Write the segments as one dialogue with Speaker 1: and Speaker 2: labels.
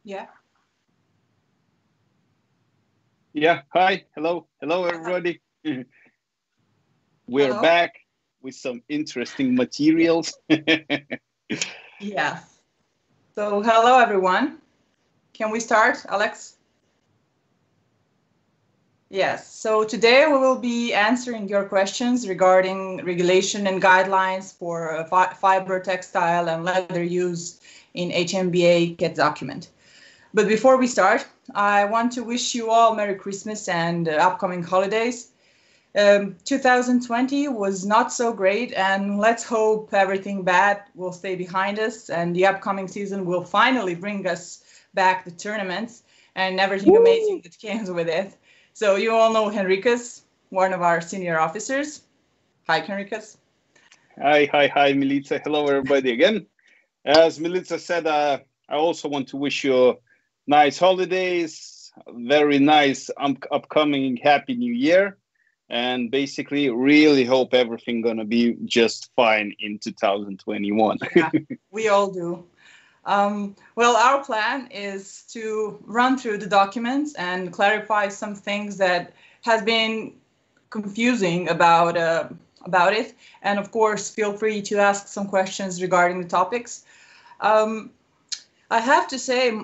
Speaker 1: Yeah.
Speaker 2: Yeah. Hi. Hello. Hello, everybody. We're
Speaker 1: Hello.
Speaker 2: back with some interesting materials.
Speaker 1: Yeah. So hello, everyone. Can we start, Alex? Yes. So today we will be answering your questions regarding regulation and guidelines for fiber, textile, and leather use in HMBA KET document. But before we start, I want to wish you all Merry Christmas and upcoming holidays. 2020 was not so great, and let's hope everything bad will stay behind us and the upcoming season will finally bring us back the tournaments and everything amazing that comes with it. So you all know Henrikas, one of our senior officers. Hi, Henrikas.
Speaker 2: Hi, Milica. Hello, everybody again. As Milica said, I also want to wish you nice holidays, very nice upcoming Happy New Year, and basically really hope everything gonna be just fine in 2021.
Speaker 1: Yeah, we all do. Well, our plan is to run through the documents and clarify some things that has been confusing about it. And of course, feel free to ask some questions regarding the topics. I have to say,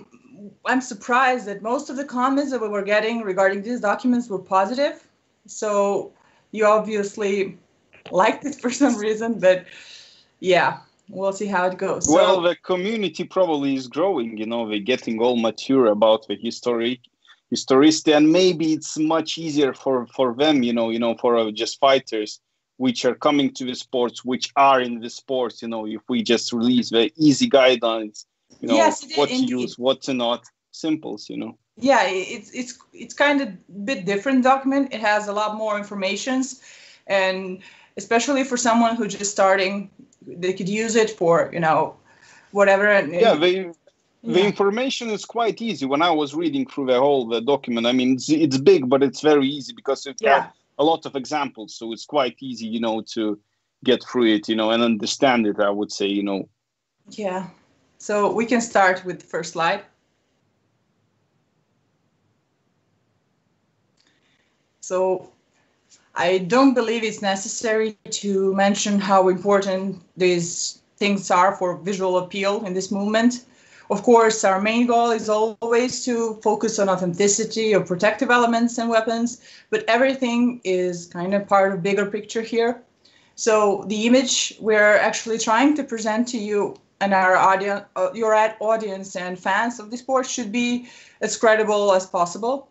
Speaker 1: I'm surprised that most of the comments that we were getting regarding these documents were positive. So you obviously liked it for some reason, but yeah. we'll see how it goes.
Speaker 2: Well, the community probably is growing, we're getting all mature about the historicity, and maybe it's much easier for them, for just fighters which are coming to the sports, which are in the sports, if we just release the easy guidelines,
Speaker 1: yes,
Speaker 2: what to use, what to not, simples,
Speaker 1: Yeah, it's kind of a bit different document. It has a lot more informations, and especially for someone who's just starting, they could use it for, whatever.
Speaker 2: The information is quite easy. When I was reading through the document, I mean, it's big, but it's very easy because it has a lot of examples. So it's quite easy, to get through it, and understand it, I would say,
Speaker 1: Yeah. So we can start with the first slide. So I don't believe it's necessary to mention how important these things are for visual appeal in this movement. Of course, our main goal is always to focus on authenticity of protective elements and weapons, but everything is kind of part of bigger picture here. So the image we're actually trying to present to you and our audience, your audience and fans of the sport should be as credible as possible.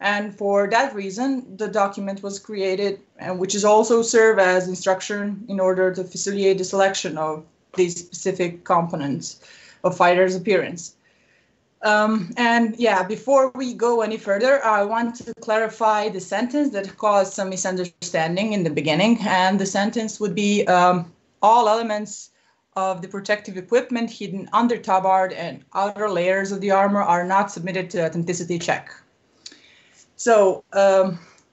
Speaker 1: And for that reason, the document was created, and which is also serve as instruction in order to facilitate the selection of these specific components of fighter's appearance. And yeah, before we go any further, I want to clarify the sentence that caused some misunderstanding in the beginning. And the sentence would be, all elements of the protective equipment hidden under tabard and outer layers of the armor are not submitted to authenticity check. So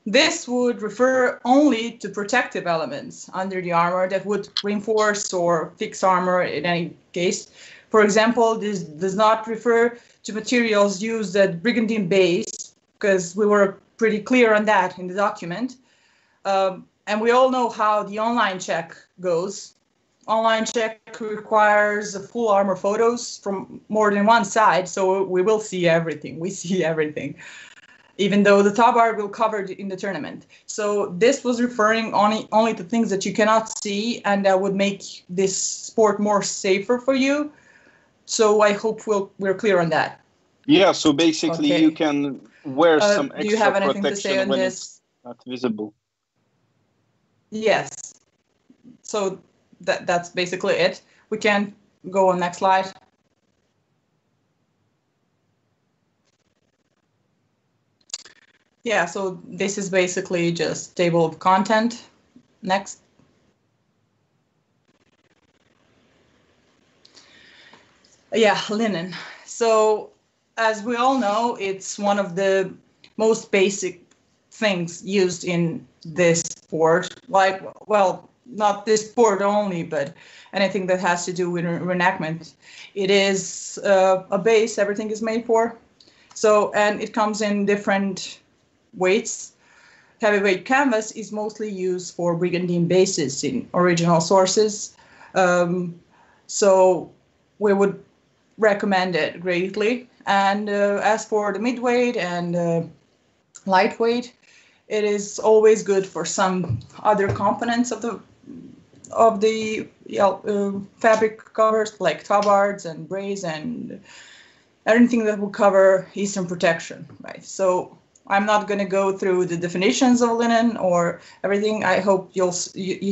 Speaker 1: this would refer only to protective elements under the armor that would reinforce or fix armor in any case. For example, this does not refer to materials used at Brigandine base, because we were pretty clear on that in the document. And we all know how the online check goes. Online check requires full armor photos from more than one side, so we will see everything. We see everything, even though the tabard will cover it in the tournament. So this was referring only to things that you cannot see, and that would make this sport more safer for you. So I hope we're clear on that.
Speaker 2: Yeah, so basically you can wear some extra
Speaker 1: do you have anything to say on
Speaker 2: when
Speaker 1: this?
Speaker 2: It's not visible.
Speaker 1: Yes. So that's basically it. We can go on next slide. Yeah, so this is basically just table of content. Next. Yeah, linen. So as we all know, it's one of the most basic things used in this sport. Like, well, not this sport only, but anything that has to do with reenactment. It is a base everything is made for. So, and it comes in different weights. Heavyweight canvas is mostly used for brigandine bases in original sources. So we would recommend it greatly. And as for the midweight and lightweight, it is always good for some other components of the fabric covers, like tabards and brays and anything that will cover Eastern protection, right? So I'm not going to go through the definitions of linen or everything. I hope you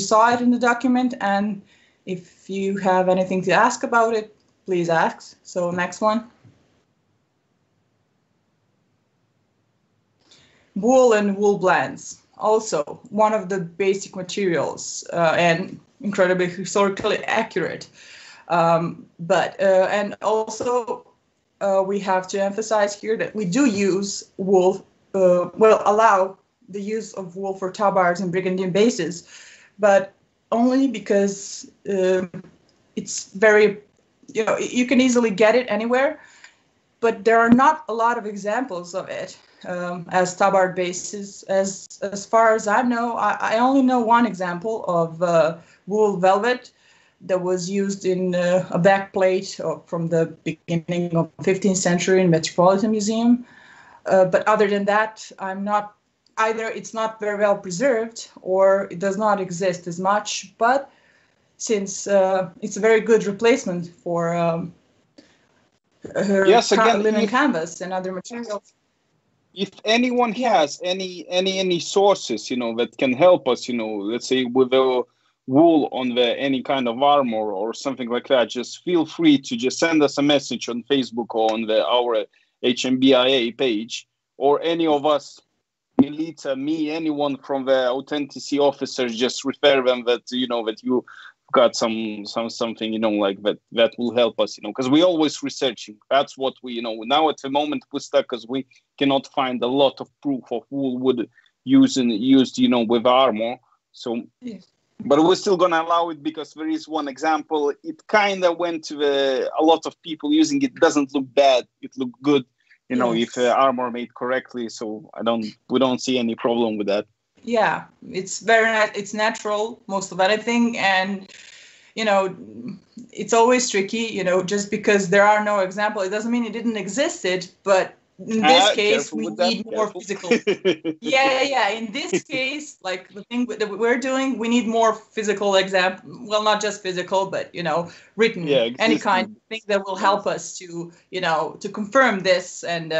Speaker 1: saw it in the document, and if you have anything to ask about it, please ask. So next one. Wool and wool blends, also one of the basic materials and incredibly historically accurate. And also we have to emphasize here that we do use wool, allow the use of wool for tabards and brigandine bases, but only because it's very, you can easily get it anywhere, but there are not a lot of examples of it. As tabard bases, as far as I know, I only know one example of wool velvet that was used in a backplate from the beginning of 15th century in Metropolitan Museum. But other than that, I'm not, either it's not very well preserved or it does not exist as much. But since it's a very good replacement for
Speaker 2: Yes, again,
Speaker 1: linen canvas and other materials.
Speaker 2: if anyone has any sources, that can help us, let's say with the wool on the any kind of armor or something like that, just feel free to just send us a message on Facebook or on our HMBIA page, or any of us, Milica, me, anyone from the authenticity officers, just refer them that that you got something like that will help us, because we always researching. That's what we now at the moment we're stuck because we cannot find a lot of proof of wool wood used with armor. So yes. But we're still gonna allow it because there is one example. It kind of went to a lot of people using it. Doesn't look bad. It looked good, yes. If armor made correctly. So we don't see any problem with that.
Speaker 1: Yeah, it's it's natural, most of anything, and it's always tricky. Just because there are no examples, it doesn't mean it didn't exist. But in this case, we need more physical. Yeah. In this case, like the thing that we're doing, we need more physical example. Well, not just physical, but written, any kind of thing that will help us to to confirm this and.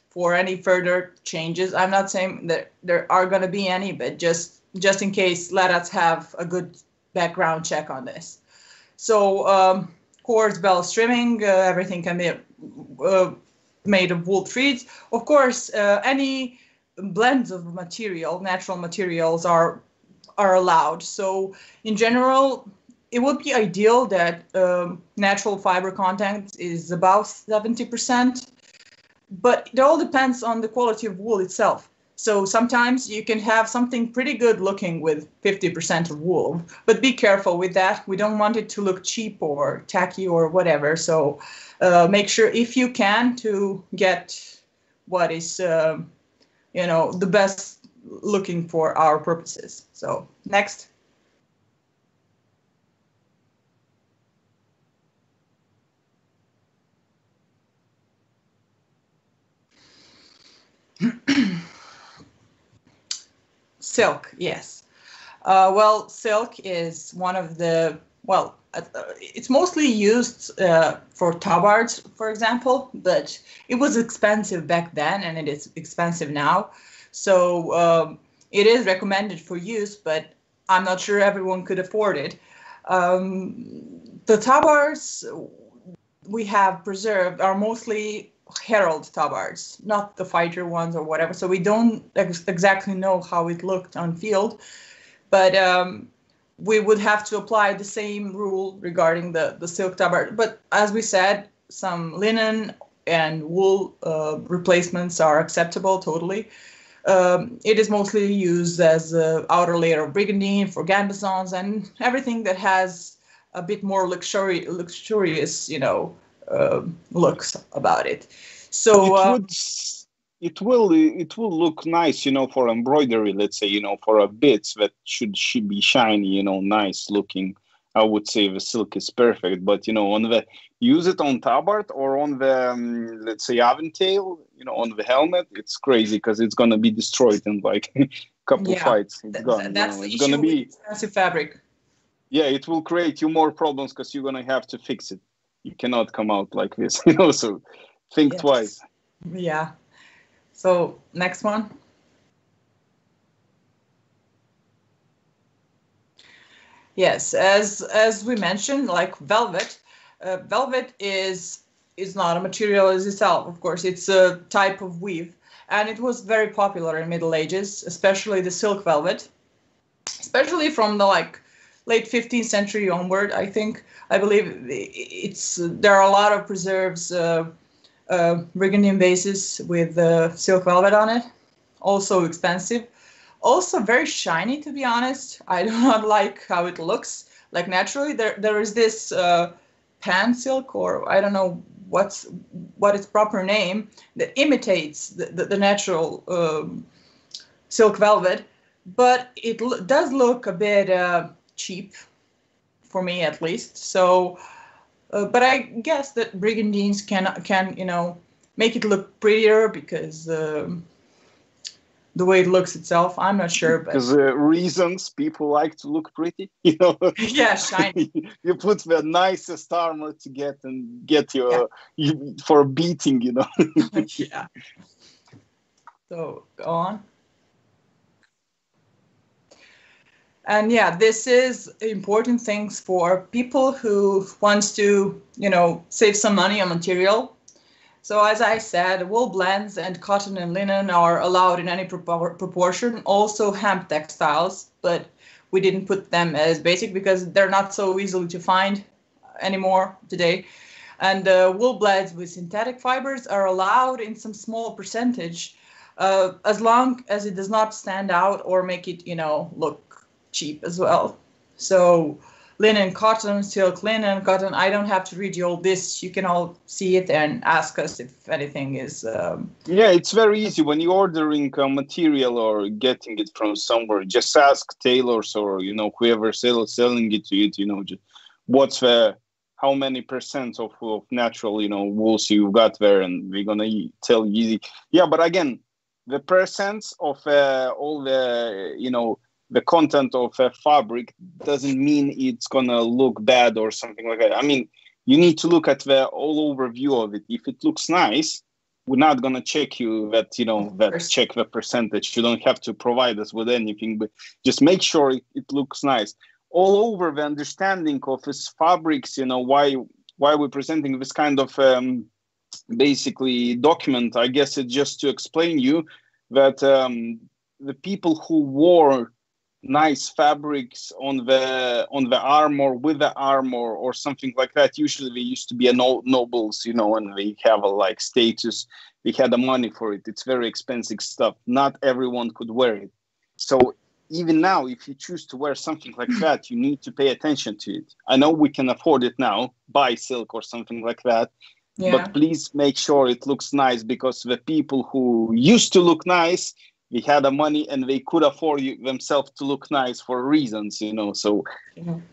Speaker 1: For any further changes, I'm not saying that there are going to be any, but just in case, let us have a good background check on this. So, cords, bells, trimming, everything can be made of wool threads. Of course, any blends of material, natural materials are allowed. So, in general, it would be ideal that natural fiber content is about 70%. But it all depends on the quality of wool itself. So sometimes you can have something pretty good looking with 50% of wool, but be careful with that. We don't want it to look cheap or tacky or whatever. So make sure, if you can, to get what is, the best looking for our purposes. So next. Silk, yes. Well, silk is one of the, it's mostly used for tabards, for example, but it was expensive back then and it is expensive now. So it is recommended for use, but I'm not sure everyone could afford it. The tabards we have preserved are mostly herald tabards, not the fighter ones or whatever. So we don't exactly know how it looked on field, but we would have to apply the same rule regarding the silk tabard. But as we said, some linen and wool replacements are acceptable totally. It is mostly used as an outer layer of brigandine for gambesons and everything that has a bit more luxurious, looks about it. So
Speaker 2: it will look nice, for embroidery, let's say, for a bits that should be shiny, nice looking. I would say the silk is perfect, but use it on tabard or on the let's say aventail, on the helmet, it's crazy because it's gonna be destroyed in like a couple fights. It's gone.
Speaker 1: That's the issue, gonna be with expensive fabric.
Speaker 2: Yeah, it will create you more problems because you're gonna have to fix it. You cannot come out like this, so think twice.
Speaker 1: Yeah. So next one. Yes, as we mentioned, like velvet, velvet is not a material as itself. Of course, it's a type of weave, and it was very popular in Middle Ages, especially the silk velvet, especially from the late 15th century onward. I believe there are a lot of preserves, brigandine bases with silk velvet on it. Also expensive. Also very shiny, to be honest. I do not like how it looks. Like naturally, there is this pan silk, or I don't know what its proper name, that imitates the natural silk velvet, but it does look a bit cheap, for me at least. So, but I guess that brigandines can make it look prettier because the way it looks itself. I'm not sure, but
Speaker 2: because reasons people like to look pretty, you know.
Speaker 1: yeah, shiny.
Speaker 2: You put the nicest armor to get your for beating, you know.
Speaker 1: Yeah. So go on. And yeah, this is important things for people who wants to, you know, save some money on material. So as I said, wool blends and cotton and linen are allowed in any proportion, also hemp textiles, but we didn't put them as basic because they're not so easily to find anymore today. And wool blends with synthetic fibers are allowed in some small percentage, as long as it does not stand out or make it, you know, look cheap as well. So linen, cotton, silk, linen, cotton. I don't have to read you all this. You can all see it and ask us if anything is.
Speaker 2: Yeah, it's very easy when you're ordering a material or getting it from somewhere. Just ask tailors or, you know, whoever selling it to you. You know, just what's how many percent of natural, you know, wools you got there, and we're gonna tell you easy. Yeah, but again, the percents of all the, you know, the content of a fabric doesn't mean it's gonna look bad or something like that. I mean, you need to look at the all overview of it. If it looks nice, we're not gonna check you that, you know, that check the percentage. You don't have to provide us with anything, but just make sure it looks nice. All over the understanding of this fabrics, you know, why we're presenting this kind of basically document. I guess it's just to explain you that the people who wore nice fabrics on the armor, with the armor or something like that, usually they used to be nobles, you know, and they have a like status, they had the money for it. It's very expensive stuff. Not everyone could wear it. So even now, if you choose to wear something like that, you need to pay attention to it. I know we can afford it now, buy silk or something like that, but please make sure it looks nice, because the people who used to look nice, they had the money and they could afford themselves to look nice for reasons, you know. So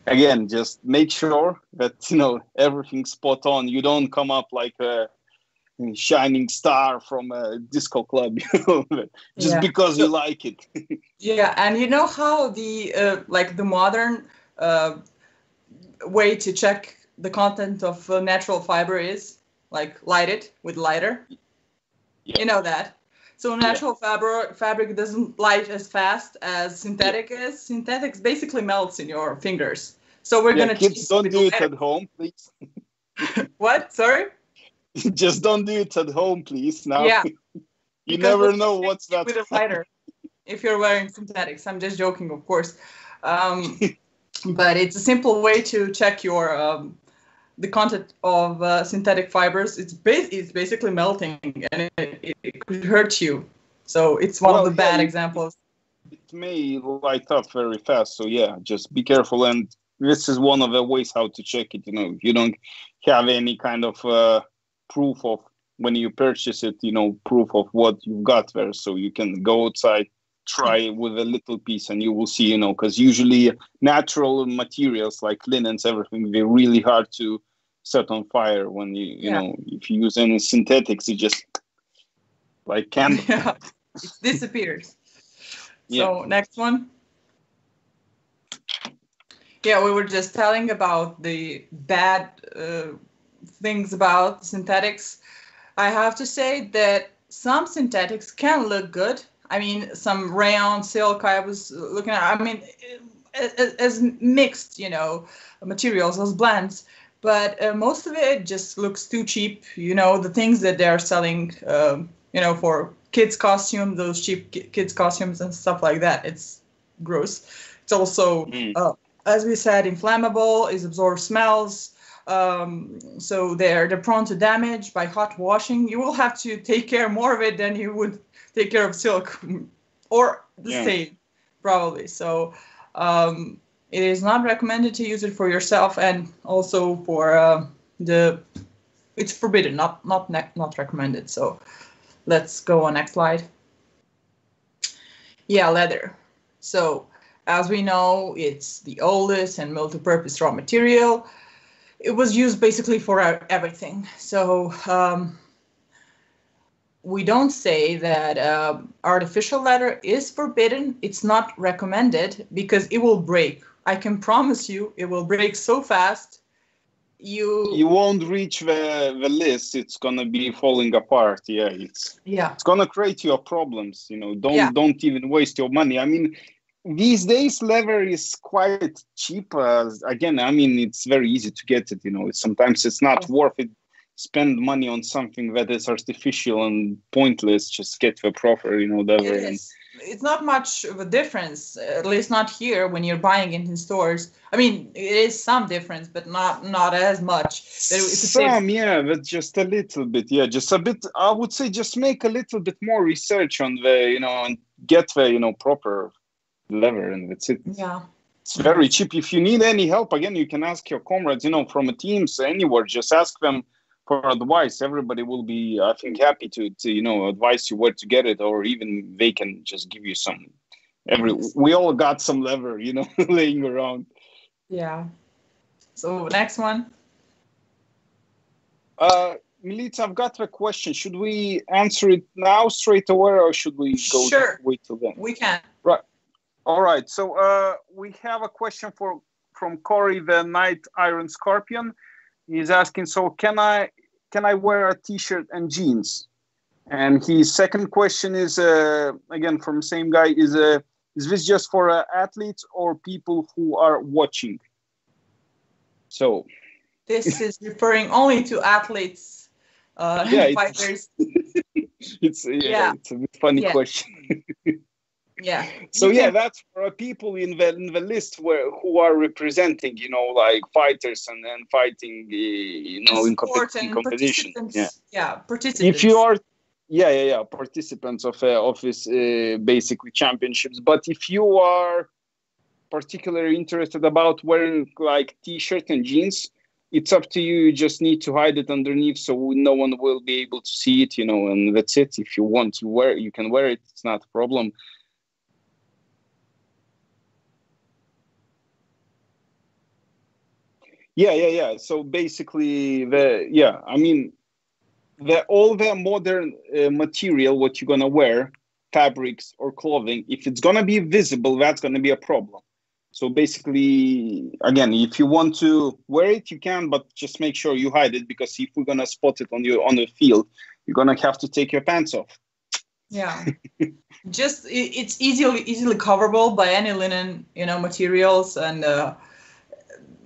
Speaker 2: again, just make sure that, you know, everything's spot on. You don't come up like a shining star from a disco club, you know, just because you like it.
Speaker 1: Yeah, and you know how the like the modern way to check the content of natural fiber is, like light it with lighter. You know that. So natural fabric doesn't light as fast as synthetic is. Synthetics basically melts in your fingers. So we're gonna
Speaker 2: kids don't do it at home, please.
Speaker 1: What? Sorry?
Speaker 2: Just don't do it at home, please. Now, you never know what's that
Speaker 1: with a lighter. If you're wearing synthetics, I'm just joking, of course. But it's a simple way to check your the content of synthetic fibers. It's basically melting, and it could hurt you. So it's one of the bad examples.
Speaker 2: It may light up very fast. So yeah, just be careful. And this is one of the ways how to check it. You know, if you don't have any kind of proof of when you purchase it, you know, proof of what you've got there, so you can go outside, try with a little piece, and you will see, you know, because usually natural materials like linens, everything, they're really hard to set on fire. When you know, if you use any synthetics, it just like candle.
Speaker 1: It disappears. So next one. Yeah, we were just telling about the bad things about synthetics. I have to say that some synthetics can look good. I mean, some rayon, silk, I was looking at, I mean, as mixed, you know, materials, as blends. But most of it just looks too cheap. You know, the things that they're selling, you know, for kids' costumes, those cheap kids' costumes and stuff like that. It's gross. It's also, as we said, inflammable. It absorbs smells. So they're prone to damage by hot washing. You will have to take care more of it than you would take care of silk, or the same, probably. So it is not recommended to use it for yourself, and also for it's forbidden, not recommended. So let's go on next slide. Yeah, leather. So as we know, it's the oldest and multi-purpose raw material. It was used basically for everything. So we don't say that artificial leather is forbidden. It's not recommended because it will break. I can promise you it will break so fast. You
Speaker 2: won't reach the list. It's gonna be falling apart. Yeah, it's gonna create your problems. Don't even waste your money. I mean, these days leather is quite cheap. Again, I mean, it's very easy to get it. Sometimes it's not worth it. Spend money on something that is artificial and pointless. Just get the proper, leather.
Speaker 1: It's not much of a difference, at least not here when you're buying it in stores. I mean, it is some difference, but not as much.
Speaker 2: But just a little bit. Yeah, just a bit. I would say just make a little bit more research on the, and get the, proper leather, and that's it.
Speaker 1: Yeah.
Speaker 2: It's very cheap. If you need any help, again, you can ask your comrades, from a teams anywhere. Just ask them for advice. Everybody will be, I think, happy to advise you where to get it, or even they can just give you some. We all got some leather, laying around.
Speaker 1: Yeah. So next one.
Speaker 2: Milica, I've got a question. Should we answer it now straight away, or should we go wait till then?
Speaker 1: We can.
Speaker 2: Right. All right. So we have a question from Corey, the Night Iron Scorpion. He's asking, so can I wear a t-shirt and jeans? And his second question is, again, from the same guy, is this just for athletes or people who are watching? So
Speaker 1: this is referring only to athletes, fighters.
Speaker 2: It's a bit funny question.
Speaker 1: Yeah.
Speaker 2: So that's for people in the list who are representing, like fighters and fighting, in competition.
Speaker 1: Participants.
Speaker 2: If you are, participants of this basically championships. But if you are particularly interested about wearing like t-shirt and jeans, it's up to you. You just need to hide it underneath so no one will be able to see it, and that's it. If you want to wear it, you can wear it. It's not a problem. Yeah. So basically, all the modern material, what you're gonna wear, fabrics or clothing, if it's gonna be visible, that's gonna be a problem. So basically, again, if you want to wear it, you can, but just make sure you hide it, because if we're gonna spot it on the field, you're gonna have to take your pants off.
Speaker 1: Yeah, it's easily coverable by any linen, materials, and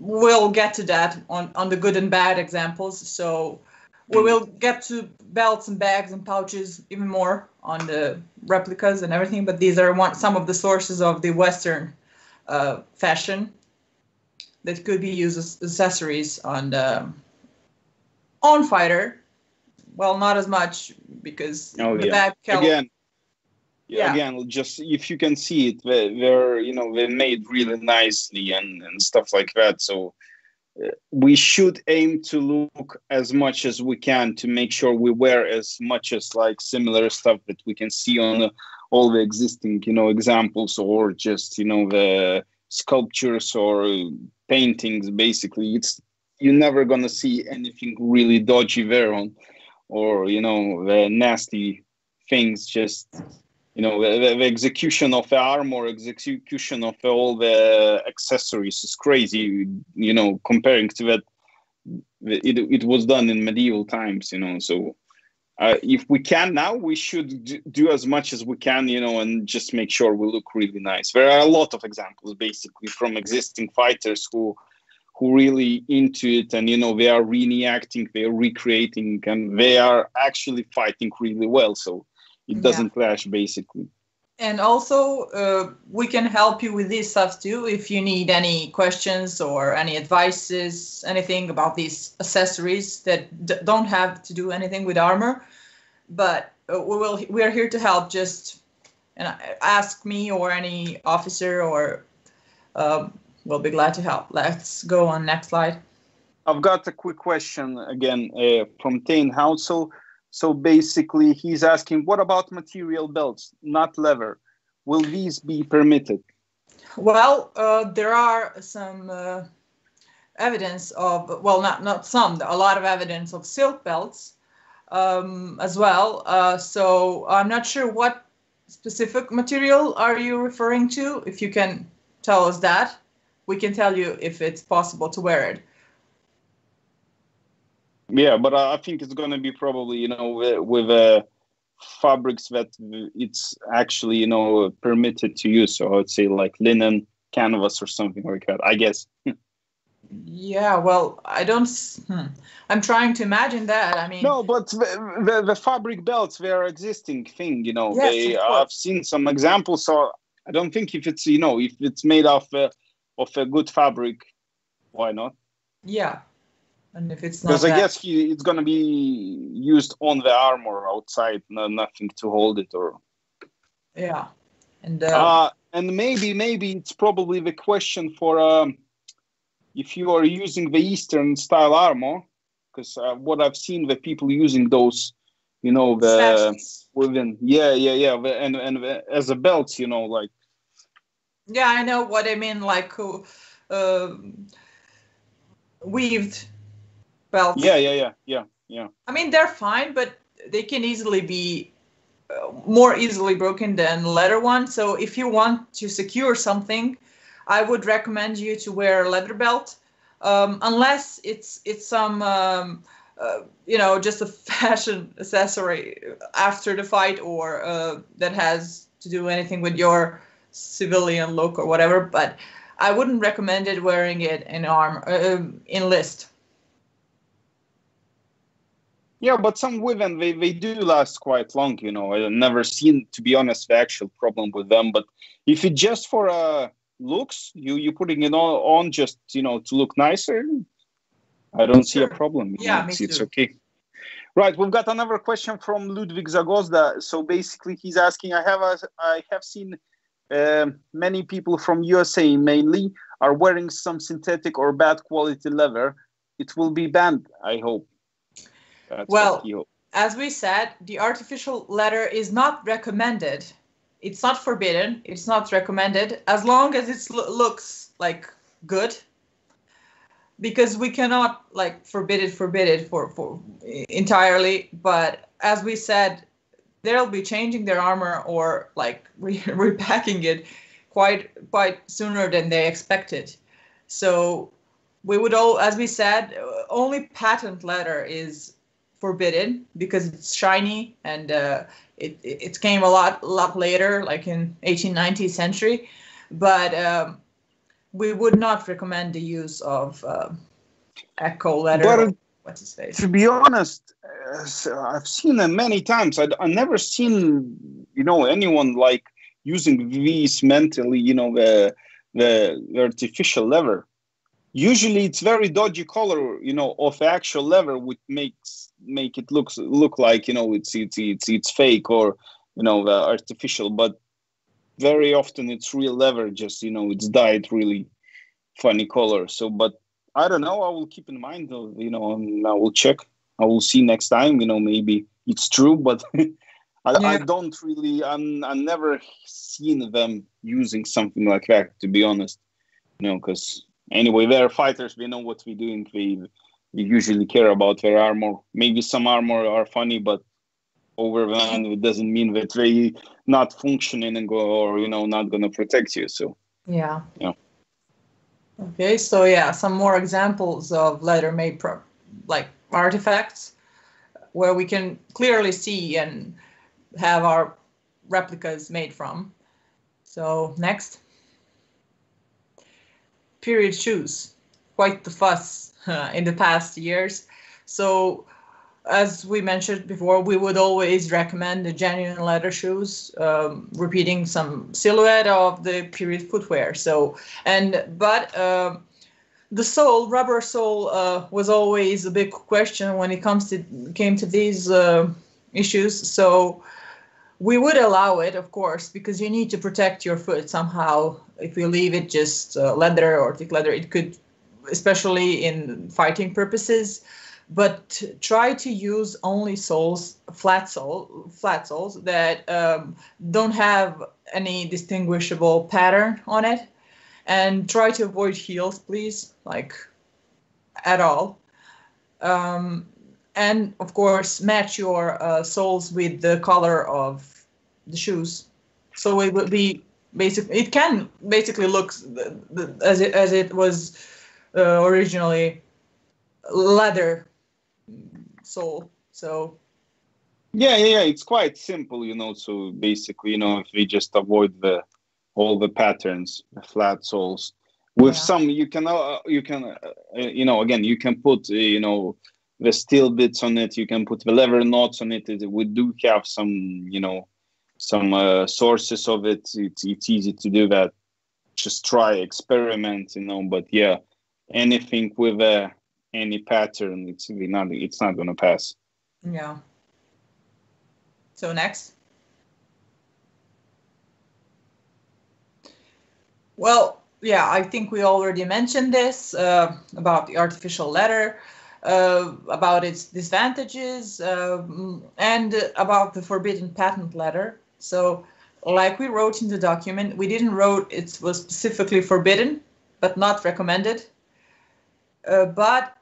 Speaker 1: we'll get to that on the good and bad examples. So we will get to belts and bags and pouches even more on the replicas and everything. But these are some of the sources of the Western fashion that could be used as accessories on fighter. Well, not as much, because the bag
Speaker 2: again, just if you can see it, they're made really nicely and stuff like that. So we should aim to look as much as we can to make sure we wear as much as like similar stuff that we can see on all the existing, examples, or just, the sculptures or paintings. Basically, you're never gonna see anything really dodgy there on, or the nasty things. Just the execution of the armor, execution of all the accessories is crazy. Comparing to that, it was done in medieval times. So if we can now, we should do as much as we can, and just make sure we look really nice. There are a lot of examples, basically, from existing fighters who really into it, and they are reenacting, they are recreating, and they are actually fighting really well. So it doesn't clash, basically.
Speaker 1: And also, we can help you with this stuff too. If you need any questions or any advices, anything about these accessories that don't have to do anything with armor, but we are here to help. Just ask me or any officer, or we'll be glad to help. Let's go on next slide.
Speaker 2: I've got a quick question again from Tane Hounsel. So basically, he's asking, what about material belts, not leather? Will these be permitted?
Speaker 1: Well, there are some evidence of, well, not some, a lot of evidence of silk belts. as well. So I'm not sure what specific material are you referring to. If you can tell us that, we can tell you if it's possible to wear it.
Speaker 2: Yeah, but I think it's going to be probably, with fabrics that it's actually, permitted to use. So I would say like linen, canvas, or something like that, I guess.
Speaker 1: Yeah, well, I don't. I'm trying to imagine that. I mean,
Speaker 2: no, but the fabric belts, they're existing thing.
Speaker 1: Yes, of course.
Speaker 2: I've seen some examples. So I don't think if it's if it's made of a good fabric, why not?
Speaker 1: Yeah, and if it's not,
Speaker 2: because I guess it's gonna be used on the armor outside, nothing to hold it or.
Speaker 1: Yeah, and
Speaker 2: maybe it's probably the question for if you are using the Eastern style armor, because what I've seen the people using those, the within and as a belt, like.
Speaker 1: Yeah, I know what I mean, like weaved belts.
Speaker 2: Yeah.
Speaker 1: I mean, they're fine, but they can easily be more easily broken than leather ones. So if you want to secure something, I would recommend you to wear a leather belt, unless it's some just a fashion accessory after the fight, or that has to do anything with your civilian look or whatever. But I wouldn't recommend it wearing it in list.
Speaker 2: Yeah, but some women, they do last quite long, I've never seen, to be honest, the actual problem with them. But if it's just for looks, you putting it on just, to look nicer, I don't see a problem.
Speaker 1: Yeah, me too.
Speaker 2: It's okay. Right, we've got another question from Ludwig Zagozda. So basically he's asking, I have seen many people from USA mainly are wearing some synthetic or bad quality leather. It will be banned, I hope.
Speaker 1: Well, as we said, the artificial leather is not recommended. It's not forbidden. It's not recommended, as long as it looks like good. Because we cannot like forbid it for entirely. But as we said, they'll be changing their armor or like repacking it quite sooner than they expected. So we would as we said, only patent leather is forbidden because it's shiny, and it came a lot later, like in 1890th century. But we would not recommend the use of eco leather. What's his face?
Speaker 2: To be honest, I've seen it many times. I've never seen anyone like using these mentally, the artificial leather. Usually it's very dodgy color, of actual leather, which make it look like it's fake or the artificial. But very often it's real leather, just it's dyed really funny color. So, but I don't know. I will keep in mind, and I will check. I will see next time. Maybe it's true, but I don't really. I never seen them using something like that, to be honest. Because. Anyway, they're fighters. They know what we're doing. They usually care about their armor. Maybe some armor are funny, but over the end, it doesn't mean that they not functioning and or not gonna protect you. So
Speaker 1: yeah. Okay, so some more examples of leather-made like artifacts where we can clearly see and have our replicas made from. So next. Period shoes, quite the fuss in the past years. So as we mentioned before, we would always recommend the genuine leather shoes, repeating some silhouette of the period footwear. So but the sole, rubber sole, was always a big question when it came to these issues. So we would allow it, of course, because you need to protect your foot somehow. If we leave it just leather or thick leather, it could, especially in fighting purposes. But try to use only flat soles that don't have any distinguishable pattern on it, and try to avoid heels, please, like at all. and of course match your soles with the color of the shoes. So it would be basically, it can basically look as it was originally leather sole. So
Speaker 2: yeah, it's quite simple, you know. So basically, you know, if we just avoid all the patterns, the flat soles. With some, you can you know, again, you can put you know, the steel bits on it. You can put the leather knots on it. We do have some, you know, some sources of it. It's easy to do that. Just try, experiment, you know. But yeah, anything with any pattern, it's not gonna pass.
Speaker 1: Yeah. So next. Well, yeah, I think we already mentioned this about the artificial leather, about its disadvantages, and about the forbidden patent leather. So, like we wrote in the document, we didn't wrote it was specifically forbidden, but not recommended. But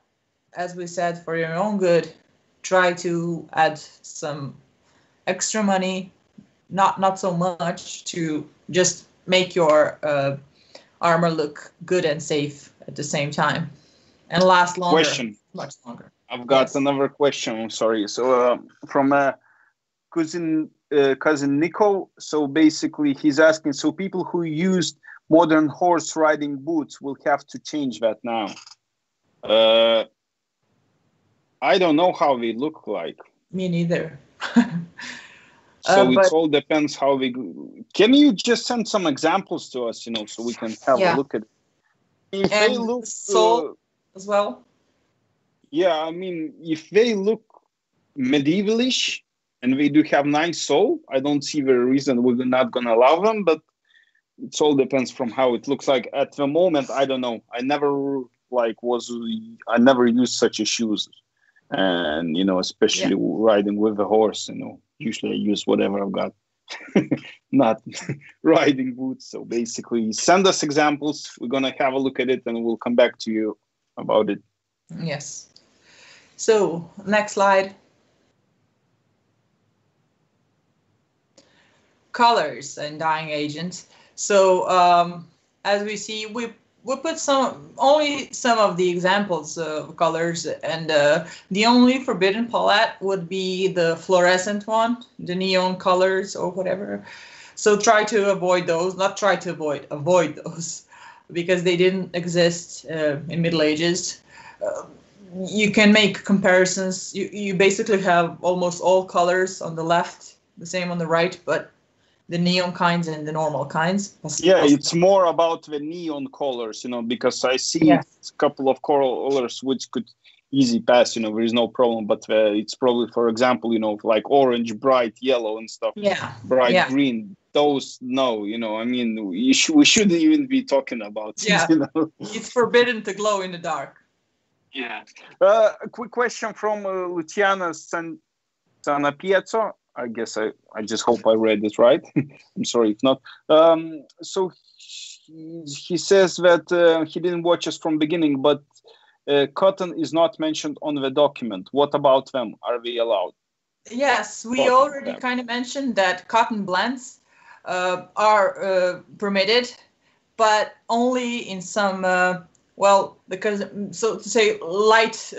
Speaker 1: as we said, for your own good, try to add some extra money, not so much, to just make your armor look good and safe at the same time and last longer.
Speaker 2: Question.
Speaker 1: Much longer.
Speaker 2: I've got another question. I'm sorry. So from cousin Nico. So basically, he's asking. So people who used modern horse riding boots will have to change that now. I don't know how they look like.
Speaker 1: Me neither.
Speaker 2: So it all depends how we. Can you just send some examples to us, you know, so we can have a look at it? If
Speaker 1: and
Speaker 2: they look
Speaker 1: sole as well.
Speaker 2: Yeah, I mean, if they look medievalish and they do have nice sole, I don't see the reason we're not gonna allow them. But it all depends from how it looks like. At the moment, I don't know. I never used such a shoes, and you know, especially riding with a horse, you know. Usually I use whatever I've got, not riding boots. So basically, send us examples. We're going to have a look at it and we'll come back to you about it.
Speaker 1: Yes. So next slide. Colors and dyeing agents. So as we see, we put only some of the examples of colors, and the only forbidden palette would be the fluorescent one, the neon colors or whatever. So try to avoid those, avoid those, because they didn't exist in Middle Ages. You can make comparisons. You basically have almost all colors on the left, the same on the right, but the neon kinds and the normal kinds.
Speaker 2: Yeah, it's more about the neon colors, you know, because I see a couple of colors which could easy pass, you know, there is no problem, but it's probably, for example, you know, like orange, bright yellow and stuff, bright green, those, no, you know, I mean, we shouldn't even be talking about it, you know?
Speaker 1: It's forbidden to glow in the dark.
Speaker 2: Yeah. A quick question from Luciana Sanapiazzo. I guess I just hope I read it right. I'm sorry if not. So he says that he didn't watch us from beginning, but cotton is not mentioned on the document. What about them? Are they allowed?
Speaker 1: Yes, we already kind of mentioned that cotton blends are permitted, but only in some, because, so to say, light...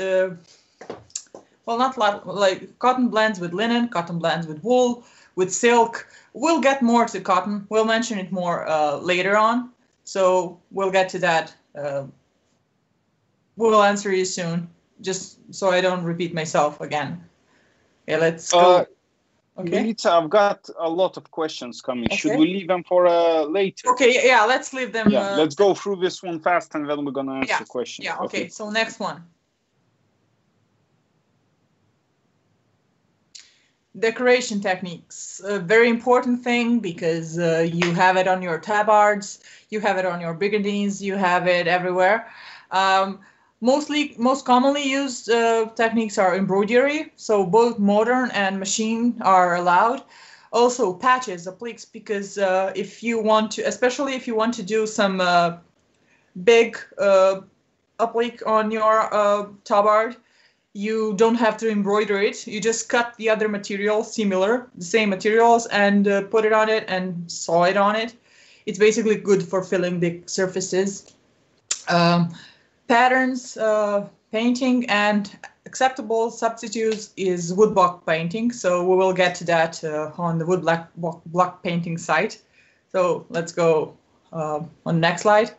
Speaker 1: not like cotton blends with linen, cotton blends with wool, with silk. We'll get more to cotton. We'll mention it more later on. So we'll get to that. We'll answer you soon, just so I don't repeat myself again. Yeah, let's go.
Speaker 2: Okay. Milica, I've got a lot of questions coming. Okay. Should we leave them for later?
Speaker 1: Okay, yeah, let's leave them.
Speaker 2: Yeah, let's go through this one fast and then we're going to answer questions.
Speaker 1: Yeah, okay, so next one. Decoration techniques, a very important thing because you have it on your tabards, you have it on your brigandines, you have it everywhere. Most commonly used techniques are embroidery, so both modern and machine are allowed. Also patches, appliques, because if you want to, especially if you want to do some big applique on your tabard, you don't have to embroider it. You just cut the other material, the same materials, and put it on it and sew it on it. It's basically good for filling the surfaces. Patterns, painting, and acceptable substitutes is woodblock painting. So we will get to that on the woodblock painting site. So let's go on the next slide.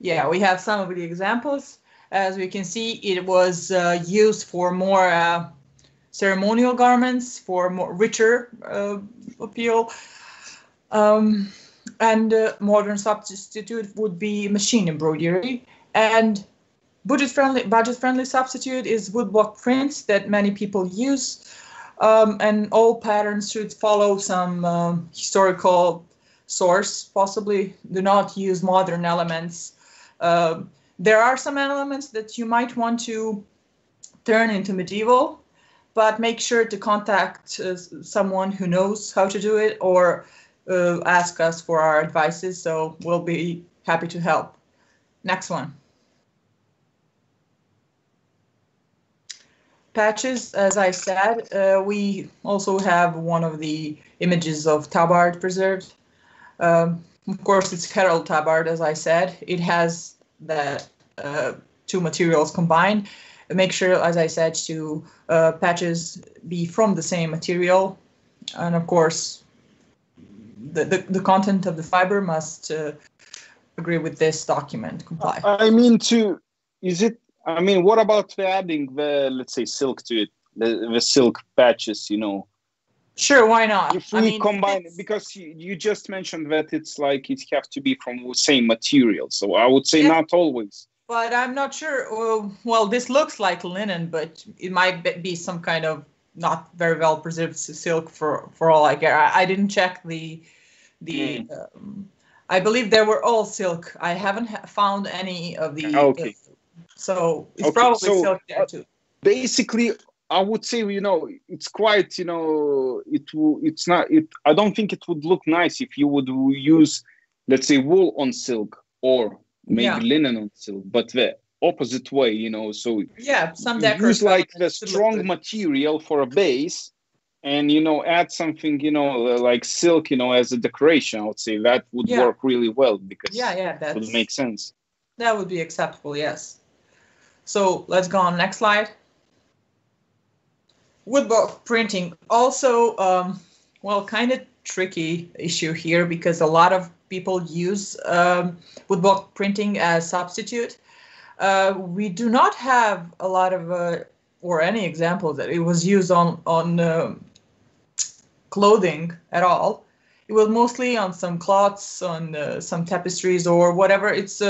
Speaker 1: Yeah, we have some of the examples. As we can see, it was used for more ceremonial garments, for more richer appeal. And modern substitute would be machine embroidery. And budget-friendly substitute is woodblock prints that many people use. And all patterns should follow some historical source, possibly do not use modern elements. There are some elements that you might want to turn into medieval, but make sure to contact someone who knows how to do it, or ask us for our advices, so we'll be happy to help. Next one. Patches, as I said, we also have one of the images of tabard preserved. Of course, it's Herald tabard, as I said. It has the two materials combined. Make sure, as I said, to patches be from the same material. And of course, the content of the fiber must agree with this document, comply.
Speaker 2: What about adding the, let's say, silk to it, the silk patches,
Speaker 1: Sure, why not?
Speaker 2: If we combine it, because you just mentioned that it's like it have to be from the same material. So I would say not always.
Speaker 1: But I'm not sure. Well, this looks like linen, but it might be some kind of not very well preserved silk for all I care. I didn't check the. I believe they were all silk. I haven't found any of the.
Speaker 2: Okay.
Speaker 1: So it's probably silk there too.
Speaker 2: Basically, I would say, it's quite, it's not, I don't think it would look nice if you would use, let's say, wool on silk or maybe linen on silk, but the opposite way, so
Speaker 1: some
Speaker 2: use like the strong material for a base and, add something, like silk, as a decoration. I would say that would work really well because that would make sense.
Speaker 1: That would be acceptable, yes. So let's go on next slide. Woodblock printing, also, kind of tricky issue here because a lot of people use woodblock printing as substitute. We do not have a lot of, or any examples that it was used on clothing at all. It was mostly on some cloths, on some tapestries or whatever. It's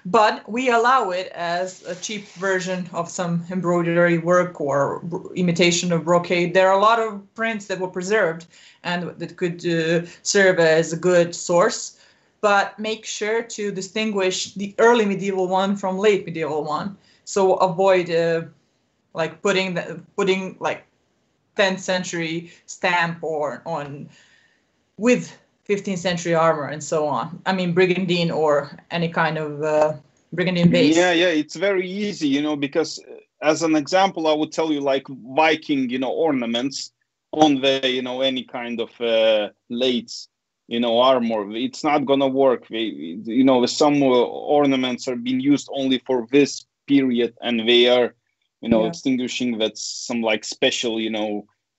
Speaker 1: but we allow it as a cheap version of some embroidery work or imitation of brocade. There are a lot of prints that were preserved and that could serve as a good source, but make sure to distinguish the early medieval one from late medieval one. So avoid like putting like 10th century stamp or on with 15th century armor and so on. I mean, brigandine or any kind of brigandine base.
Speaker 2: Yeah, it's very easy, because as an example, I would tell you like Viking, ornaments on the, any kind of late, armor. It's not gonna work. Some ornaments are being used only for this period, and they are, extinguishing that some like special,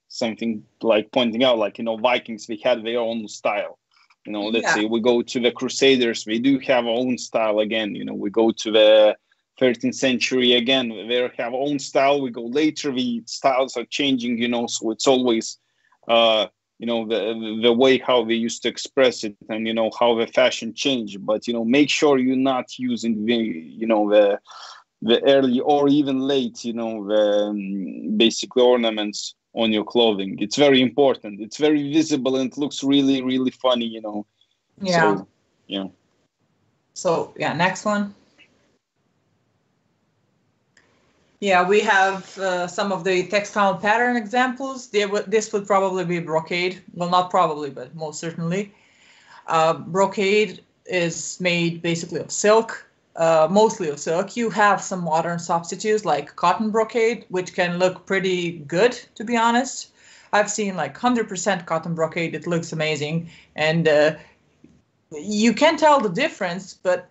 Speaker 2: something like pointing out, like, Vikings, they had their own style. Let's say we go to the Crusaders, they do have own style again. We go to the 13th century again, they have own style. We go later, the styles are changing, so it's always, the way how they used to express it and, how the fashion changed. But, make sure you're not using the early or even late, the basically ornaments on your clothing. It's very important. It's very visible and it looks really, really funny,
Speaker 1: Yeah.
Speaker 2: So,
Speaker 1: next one. Yeah, we have some of the textile pattern examples. This would probably be brocade. Well, not probably, but most certainly. Brocade is made basically of silk. mostly of silk. You have some modern substitutes like cotton brocade, which can look pretty good, to be honest. I've seen like 100% cotton brocade. It looks amazing. And you can tell the difference, but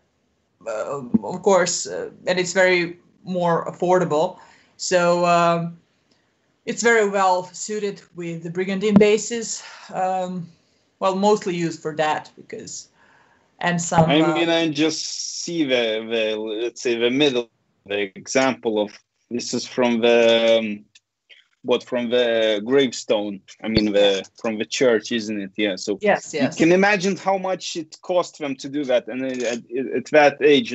Speaker 1: of course, and it's very more affordable. So it's very well suited with the brigandine bases. Well, mostly used for that because, and some.
Speaker 2: I mean, I just see the let's say the middle, the example of this is from the from the gravestone. I mean, from the church, isn't it? Yeah. So
Speaker 1: yes.
Speaker 2: You can imagine how much it cost them to do that, and at that age,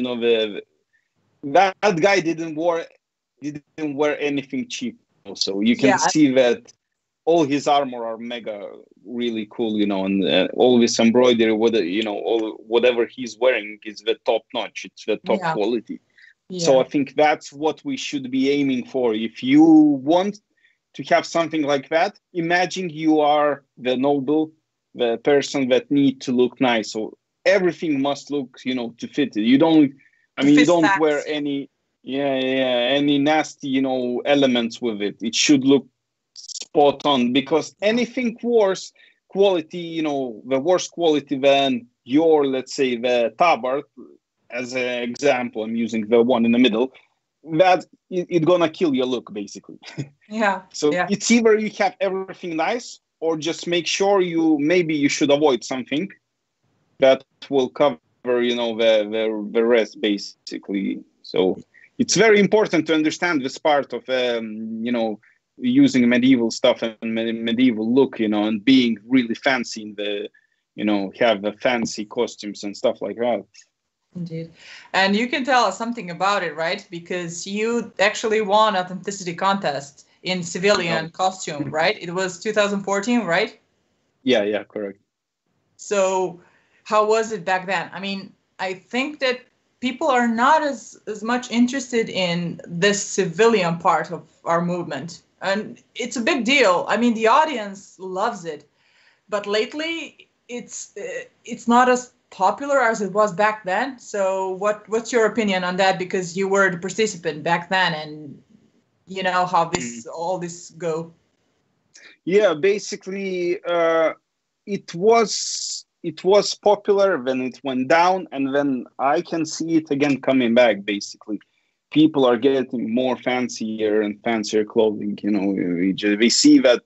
Speaker 2: that guy didn't wear anything cheap. So you can see that all his armor are mega really cool, and all this embroidery, whatever he's wearing is the top notch. It's the top quality. Yeah. So I think that's what we should be aiming for. If you want to have something like that, imagine you are the noble, the person that need to look nice. So everything must look, to fit it. You don't wear any, any nasty, elements with it. It should look spot on, because anything worse quality, the worse quality than your, let's say, the tabard, as an example, I'm using the one in the middle, that it's gonna kill your look, basically.
Speaker 1: Yeah.
Speaker 2: So it's either you have everything nice, or just make sure you should avoid something that will cover, the rest, basically. So it's very important to understand this part of, using medieval stuff and medieval look, and being really fancy in the, have the fancy costumes and stuff like that.
Speaker 1: Indeed. And you can tell us something about it, right? Because you actually won authenticity contest in civilian costume, right? It was 2014, right?
Speaker 2: Yeah, correct.
Speaker 1: So how was it back then? I mean, I think that people are not as much interested in this civilian part of our movement. And it's a big deal. I mean, the audience loves it. But lately, it's not as popular as it was back then. So what's your opinion on that? Because you were the participant back then, and you know how all this go.
Speaker 2: Yeah, basically, it was popular, then it went down, and then I can see it again coming back. Basically, people are getting more fancier and fancier clothing. We see that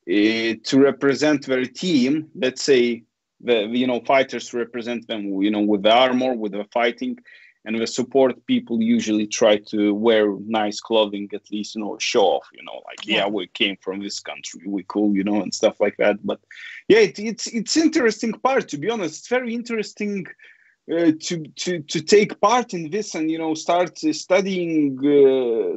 Speaker 2: to represent their team, let's say the fighters represent them, with the armor, with the fighting, and the support people usually try to wear nice clothing, at least, show off, we came from this country, we cool, and stuff like that. But yeah, it's interesting part, to be honest. It's very interesting to take part in this and, start studying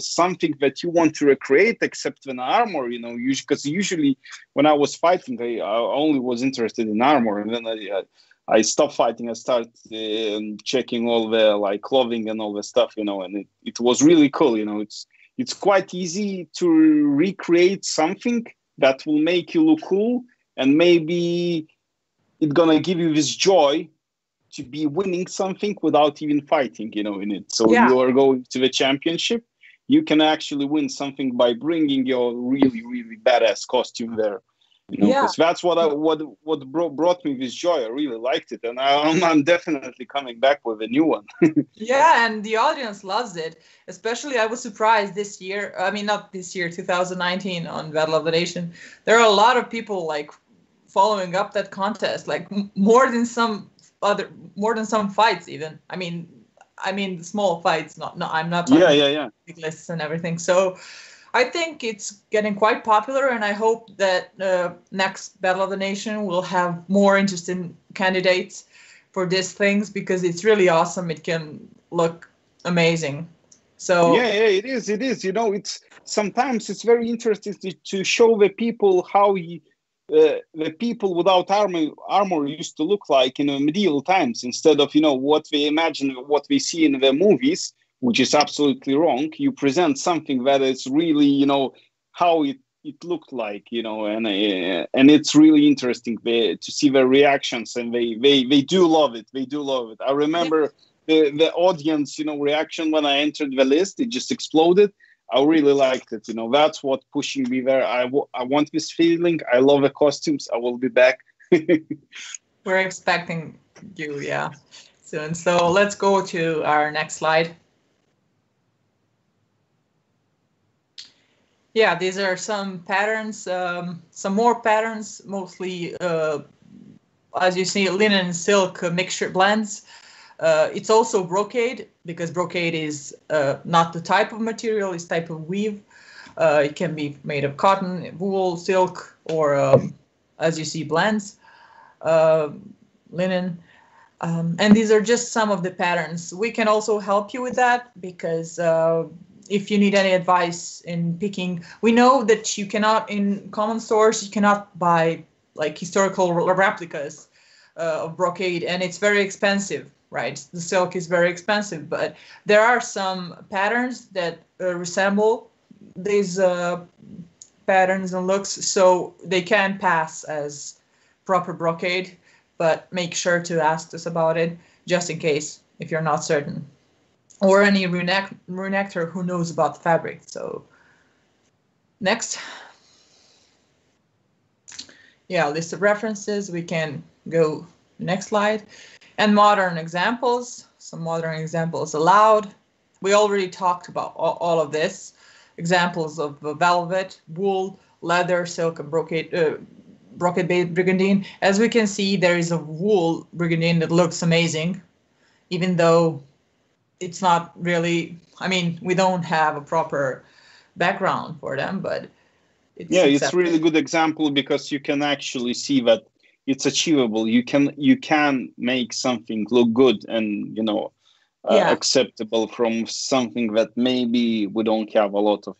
Speaker 2: something that you want to recreate, except an armor, because usually when I was fighting, I only was interested in armor, and then I stopped fighting. I started checking all the clothing and all the stuff, and it was really cool. It's quite easy to recreate something that will make you look cool, and maybe it's gonna give you this joy to be winning something without even fighting, in it. So you are going to the championship, you can actually win something by bringing your really, really badass costume there. Because that's what brought me this joy. I really liked it, and I'm definitely coming back with a new one.
Speaker 1: Yeah, and the audience loves it. Especially, I was surprised this year. I mean, not this year, 2019 on Battle of the Nation. There are a lot of people following up that contest, more than some fights even. I mean the small fights. I'm not big lists and everything. So I think it's getting quite popular, and I hope that next Battle of the Nation will have more interesting candidates for these things, because it's really awesome. It can look amazing. So
Speaker 2: it is. It's sometimes it's very interesting to show the people how the people without armor used to look like in medieval times, instead of what we imagine, what we see in the movies, which is absolutely wrong. You present something that is really how it looked like, and it's really interesting to see their reactions, and they do love it. I remember the audience, reaction when I entered the list, it just exploded. I really liked it. That's what pushing me there. I want this feeling. I love the costumes. I will be back.
Speaker 1: We're expecting you, yeah, soon. So let's go to our next slide. Yeah, these are some patterns, some more patterns, mostly, as you see, linen and silk mixture blends. It's also brocade, because brocade is not the type of material, it's type of weave. It can be made of cotton, wool, silk, or as you see, blends, linen. And these are just some of the patterns. We can also help you with that, because if you need any advice in picking, we know that you cannot, in common stores, you cannot buy like historical replicas of brocade, and it's very expensive, right? The silk is very expensive, but there are some patterns that resemble these patterns and looks, so they can pass as proper brocade, but make sure to ask us about it, just in case, if you're not certain. Or any reenactor who knows about the fabric. So next. Yeah, list of references. We can go next slide. And modern examples. Some modern examples allowed. We already talked about all of this. Examples of velvet, wool, leather, silk, and brocade brigandine. As we can see, there is a wool brigandine that looks amazing, even though it's not really, I mean, we don't have a proper background for them, but
Speaker 2: it's really good example, because you can actually see that it's achievable. You can make something look good and acceptable from something that maybe we don't have a lot of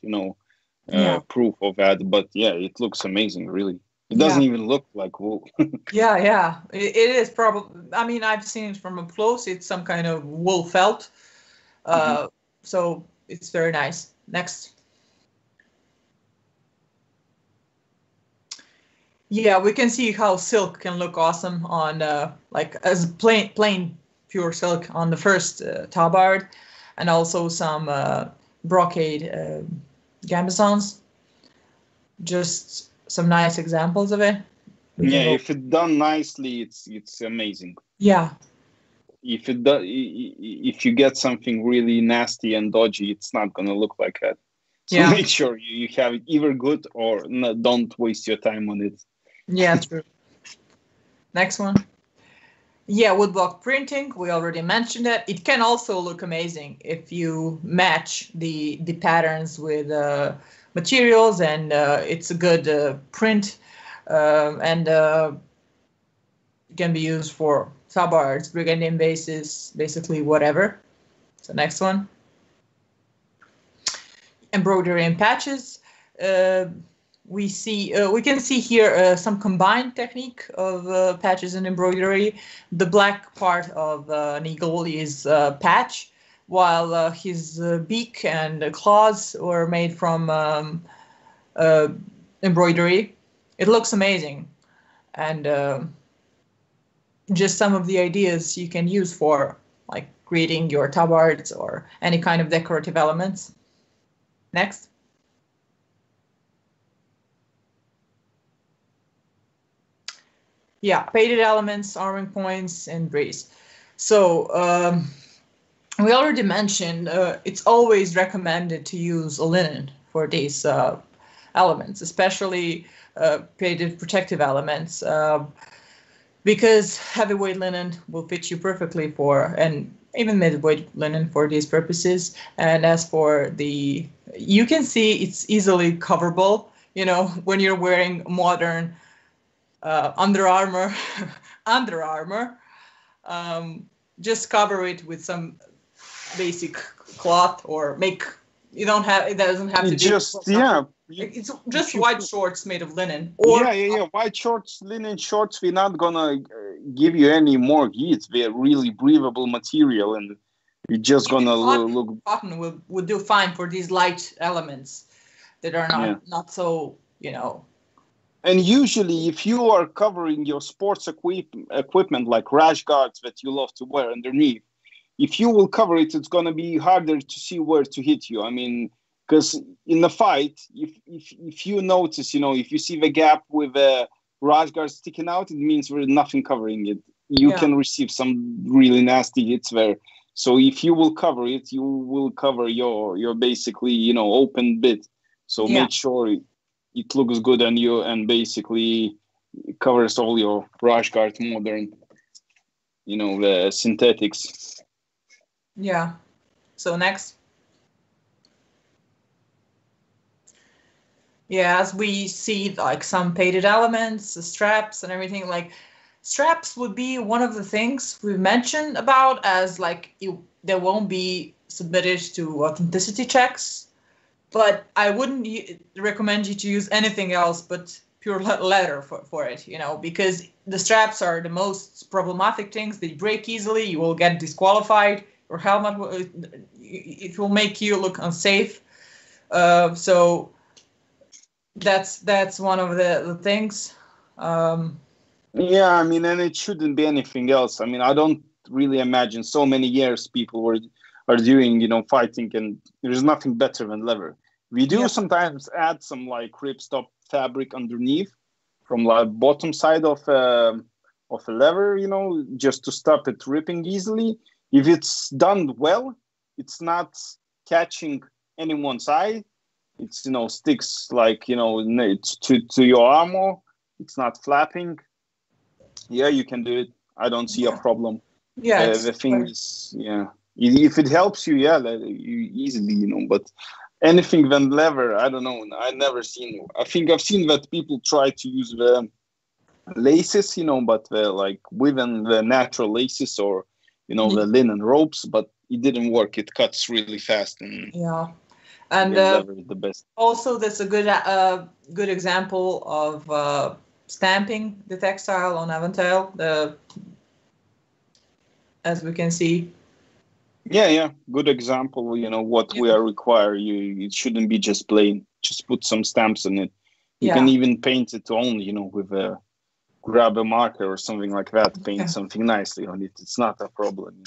Speaker 2: proof of that, but it looks amazing, really. It doesn't even look like wool.
Speaker 1: Yeah, it is probably, I mean, I've seen it from up close. It's some kind of wool felt. So it's very nice. Next. Yeah, we can see how silk can look awesome on like as plain pure silk on the first tabard, and also some brocade gambesons. Just some nice examples of it.
Speaker 2: If it's done nicely, it's amazing.
Speaker 1: Yeah.
Speaker 2: If you get something really nasty and dodgy, it's not gonna look like that. So make sure you have it either good or don't waste your time on it.
Speaker 1: Yeah, true. Next one. Yeah, woodblock printing. We already mentioned it. It can also look amazing if you match the patterns with materials, and it's a good print, and can be used for tabards, brigandine bases, basically whatever. So next one. Embroidery and patches. We can see here some combined technique of patches and embroidery. The black part of an eagle is patch, while his beak and claws were made from embroidery. It looks amazing, and just some of the ideas you can use for like creating your tabards or any kind of decorative elements. Next. Yeah, painted elements, arming points, and brace. So we already mentioned it's always recommended to use a linen for these elements, especially painted protective elements, because heavyweight linen will fit you perfectly for, and even midweight linen for these purposes. And as for you can see it's easily coverable, when you're wearing modern Under Armour, just cover it with some basic cloth, or it doesn't have to be it's just white shorts made of linen. Or
Speaker 2: white shorts, linen shorts. We're not gonna give you any more heat. They're really breathable material, and you're just gonna look.
Speaker 1: Cotton would do fine for these light elements that are not so
Speaker 2: And usually, if you are covering your sports equipment like rash guards that you love to wear underneath, if you will cover it, it's going to be harder to see where to hit you. I mean, because in the fight, if you notice, if you see the gap with the rash guard sticking out, it means there's nothing covering it. You can receive some really nasty hits there. So if you will cover it, you will cover your basically, open bit. So make sure it looks good on you and basically it covers all your rash guard modern, the synthetics.
Speaker 1: Yeah. So next. Yeah, as we see like some painted elements, the straps and everything, like straps would be one of the things we mentioned about as like they won't be submitted to authenticity checks, but I wouldn't recommend you to use anything else but pure leather for it, because the straps are the most problematic things. They break easily. You will get disqualified. Your helmet, it will make you look unsafe. So that's one of the things.
Speaker 2: Yeah, I mean, and it shouldn't be anything else. I mean, I don't really imagine so many years people are doing, fighting, and there's nothing better than leather. We do sometimes add some like ripstop fabric underneath from like bottom side of a leather, just to stop it ripping easily. If it's done well, it's not catching anyone's eye. It's sticks like to your armor. It's not flapping. Yeah, you can do it. I don't see a problem.
Speaker 1: Yeah,
Speaker 2: the thing is, if it helps you, you easily, but anything than leather, I don't know. I never seen. I think I've seen that people try to use the laces, but like within the natural laces or the linen ropes, but it didn't work. It cuts really fast, and
Speaker 1: and
Speaker 2: leather is the best.
Speaker 1: Also, that's a good example of stamping the textile on Aventail, as we can see.
Speaker 2: Yeah, good example. What we are require. It shouldn't be just plain. Just put some stamps on it. You can even paint it only, with a grab a marker or something like that. Paint something nicely on it. It's not a problem.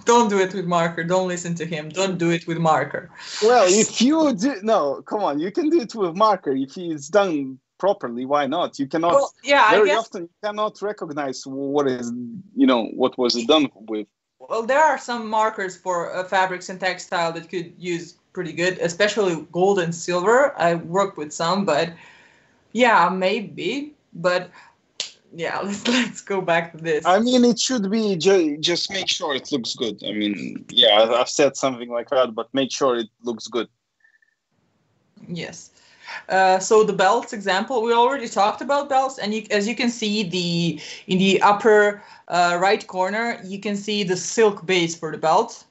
Speaker 1: Don't do it with marker. Don't listen to him. Don't do it with marker.
Speaker 2: Well, if you do, no, come on. You can do it with marker if it's done properly. Why not? You cannot.
Speaker 1: Well,
Speaker 2: very often you cannot recognize what is, what was it done with.
Speaker 1: Well, there are some markers for fabrics and textile that could use pretty good, especially gold and silver. I worked with some, but maybe. But let's go back to this.
Speaker 2: I mean, it should be just make sure it looks good. I mean, I've said something like that, but make sure it looks good.
Speaker 1: Yes. So the belts example, we already talked about belts, and as you can see, in the upper right corner, you can see the silk base for the belt.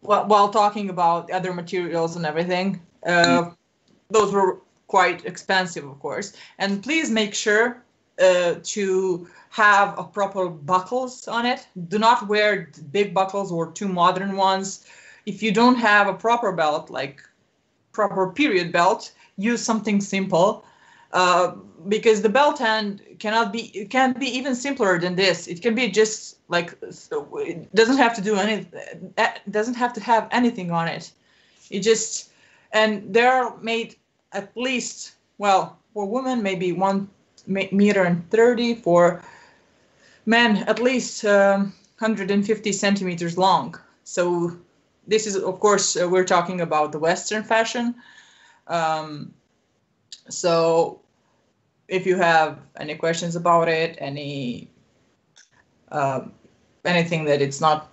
Speaker 1: While talking about other materials and everything, those were quite expensive, of course. And please make sure to have a proper buckles on it. Do not wear big buckles or too modern ones. If you don't have a proper belt, like proper period belt, use something simple, because the belt hand can be even simpler than this. It can be just like, it doesn't have to do anything. Doesn't have to have anything on it. And they're made at least, well, for women maybe 1.30 meters, for men at least 150 centimeters long. So this is, of course, we're talking about the Western fashion. So if you have any questions about it, anything that it's not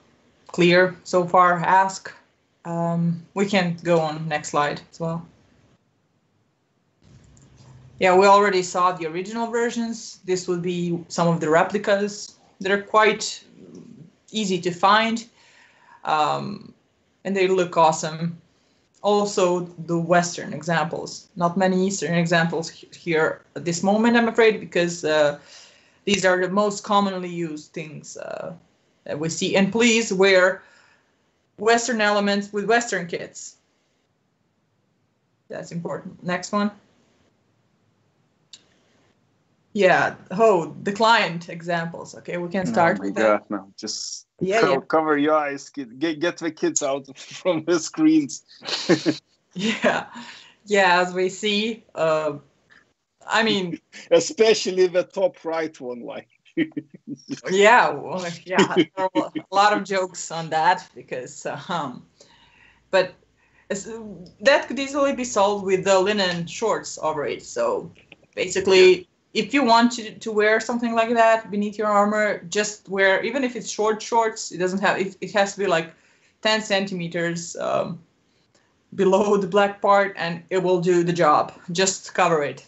Speaker 1: clear so far, ask. We can go on next slide as well. Yeah, we already saw the original versions. This would be some of the replicas. They're quite easy to find, and they look awesome. Also, the Western examples. Not many Eastern examples here at this moment, I'm afraid, because these are the most commonly used things that we see. And please wear Western elements with Western kits. That's important. Next one. Yeah, the client examples. Okay, we can start with that.
Speaker 2: No, just
Speaker 1: Yeah.
Speaker 2: Cover your eyes, kid. Get the kids out from the screens.
Speaker 1: Yeah. As we see, I mean,
Speaker 2: especially the top right one, like.
Speaker 1: yeah, there are a lot of jokes on that because, but that could easily be solved with the linen shorts over it. So basically, if you want to wear something like that beneath your armor, just wear, even if it's short shorts, it doesn't have, it has to be like 10 centimeters below the black part, and it will do the job. Just cover it.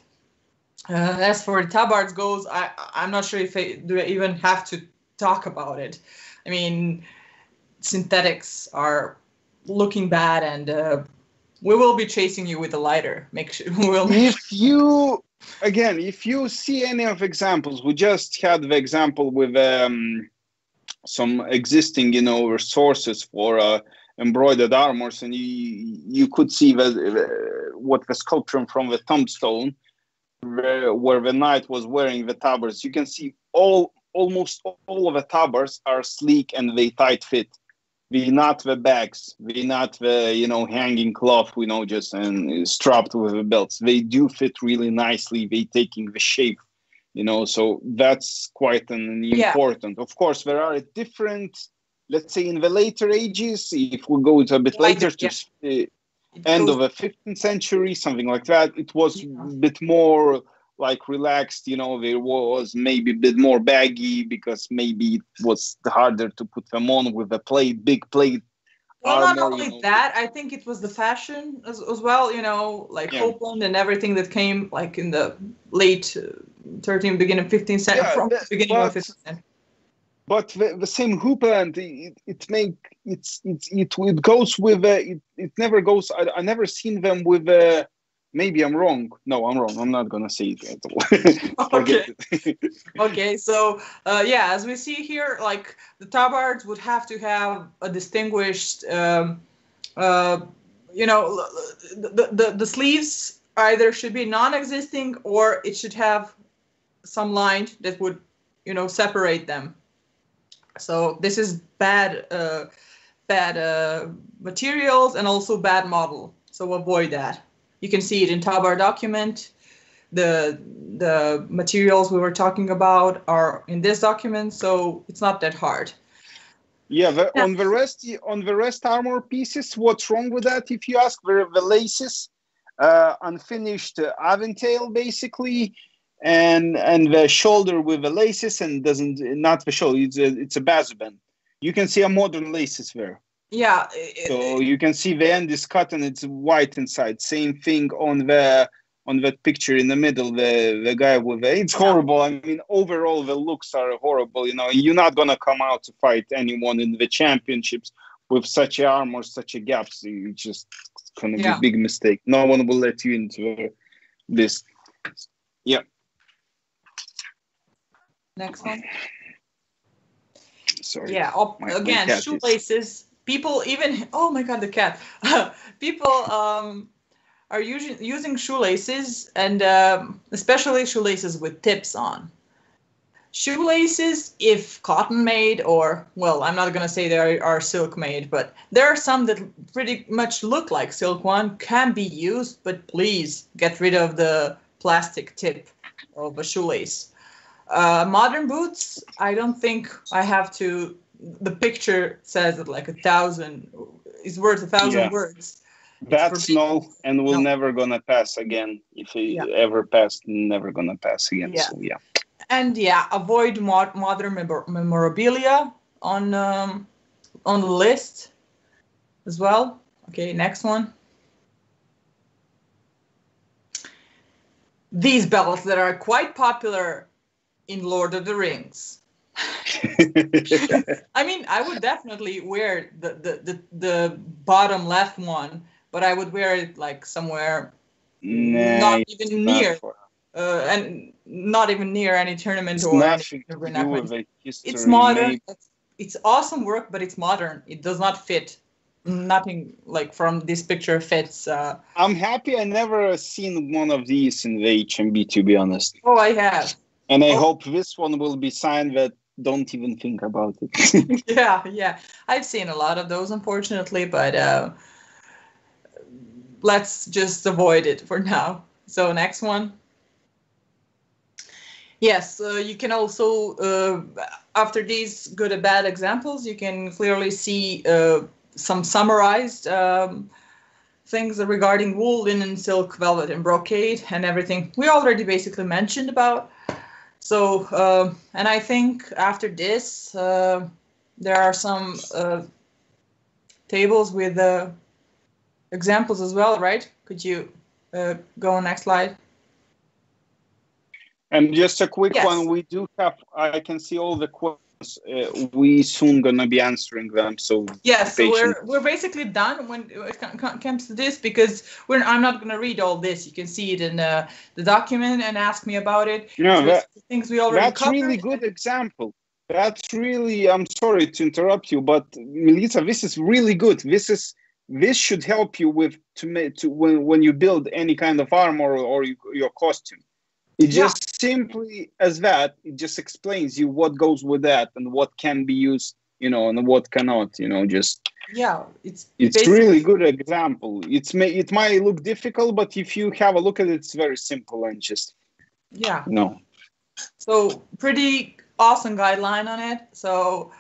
Speaker 1: As for the tabards goes, I'm not sure if I even have to talk about it. I mean, synthetics are looking bad, and we will be chasing you with a lighter. Make sure we'll.
Speaker 2: If you see any of examples, we just had the example with some existing, resources for embroidered armors, and you could see what the sculpture from the tombstone, where the knight was wearing the tabards. You can see almost all of the tabards are sleek and they tight fit. They not the bags, they not the hanging cloth, just and strapped with the belts. They do fit really nicely. They taking the shape, So that's quite an important. Of course, there are different. Let's say in the later ages, if we go a bit later to end of the 15th century, something like that, it was a bit more like relaxed, there was maybe a bit more baggy because maybe it was harder to put them on with a big plate.
Speaker 1: Well, armor, not only that, I think it was the fashion as well, like Copeland and everything that came like in the late 13th, beginning of 15th century, from the beginning of 15th century.
Speaker 2: But the same hoopland, it goes with it never goes. I never seen them with maybe I'm wrong. No, I'm wrong. I'm not gonna say it at all.
Speaker 1: Okay. Okay. So as we see here, like the tabards would have to have a distinguished, the sleeves either should be non-existing or it should have some line that would, separate them. So this is bad materials and also bad model. So avoid that. You can see it in Tabar document. The materials we were talking about are in this document, so it's not that hard.
Speaker 2: Yeah, on the rest armor pieces, what's wrong with that? If you ask, the laces, unfinished aventail basically. And the shoulder with the laces and not the shoulder, it's a bazuband. You can see a modern laces there.
Speaker 1: Yeah.
Speaker 2: So you can see the end is cut and it's white inside. Same thing on that picture in the middle, the guy with it's horrible. I mean, overall the looks are horrible. You're not gonna come out to fight anyone in the championships with such armor, such a gaps. It's just gonna be a big mistake. No one will let you into this. Yeah.
Speaker 1: Next one.
Speaker 2: Sorry.
Speaker 1: Yeah. Again, shoelaces. People even. Oh my God, the cat. People are using shoelaces, and especially shoelaces with tips on. Shoelaces, if cotton made, or I'm not gonna say they are silk made, but there are some that pretty much look like silk one, can be used, but please get rid of the plastic tip of a shoelace. Modern boots, I don't think I have to. The picture says that like 1,000 is worth 1,000 words.
Speaker 2: That's no, and we're never gonna pass again. If it ever passed, never gonna pass again.
Speaker 1: Yeah.
Speaker 2: So
Speaker 1: And avoid modern memorabilia on the list as well. Okay, next one. These belts that are quite popular in Lord of the Rings. I mean, I would definitely wear the bottom left one, but I would wear it like somewhere not even near, and not even near any tournament or any reenactment. It's modern. It's awesome work, but it's modern. It does not fit. Nothing like from this picture fits.
Speaker 2: I'm happy I never seen one of these in the HMB, to be honest.
Speaker 1: Oh, I have.
Speaker 2: And I hope this one will be signed that don't even think about it.
Speaker 1: Yeah. I've seen a lot of those, unfortunately, but let's just avoid it for now. So next one. Yes, you can also, after these good and bad examples, you can clearly see some summarized things regarding wool, linen, silk, velvet, and brocade, and everything we already basically mentioned about. So, and I think after this, there are some tables with examples as well, right? Could you go on next slide?
Speaker 2: And just a quick one, we do have, I can see all the questions. We soon gonna be answering them. So
Speaker 1: yes, so we're basically done when it comes to this, because I'm not gonna read all this. You can see it in the document and ask me about it.
Speaker 2: No,
Speaker 1: things we already
Speaker 2: that's
Speaker 1: covered.
Speaker 2: really good example. That's really, I'm sorry to interrupt you, but Milica, this is really good. This should help you with when you build any kind of armor or your costume. It just simply as that, it just explains you what goes with that and what can be used, and what cannot, just.
Speaker 1: Yeah,
Speaker 2: it's really good example. It might look difficult, but if you have a look at it, it's very simple and just.
Speaker 1: Yeah.
Speaker 2: No.
Speaker 1: So pretty awesome guideline on it. So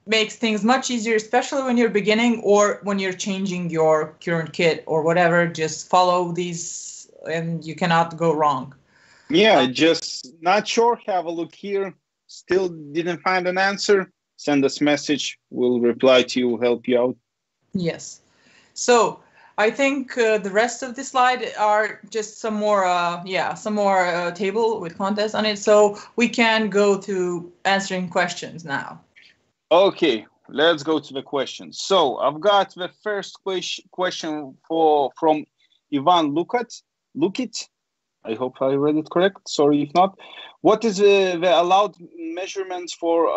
Speaker 1: makes things much easier, especially when you're beginning or when you're changing your current kit or whatever. Just follow these and you cannot go wrong.
Speaker 2: Yeah, just not sure, have a look here, still didn't find an answer, send us message, we'll reply to you, help you out.
Speaker 1: Yes. So I think the rest of the slide are just some more table with contests on it, so we can go to answering questions now.
Speaker 2: Okay, let's go to the questions. So I've got the first question from Ivan Lukit. I hope I read it correct. Sorry if not. What is the allowed measurements for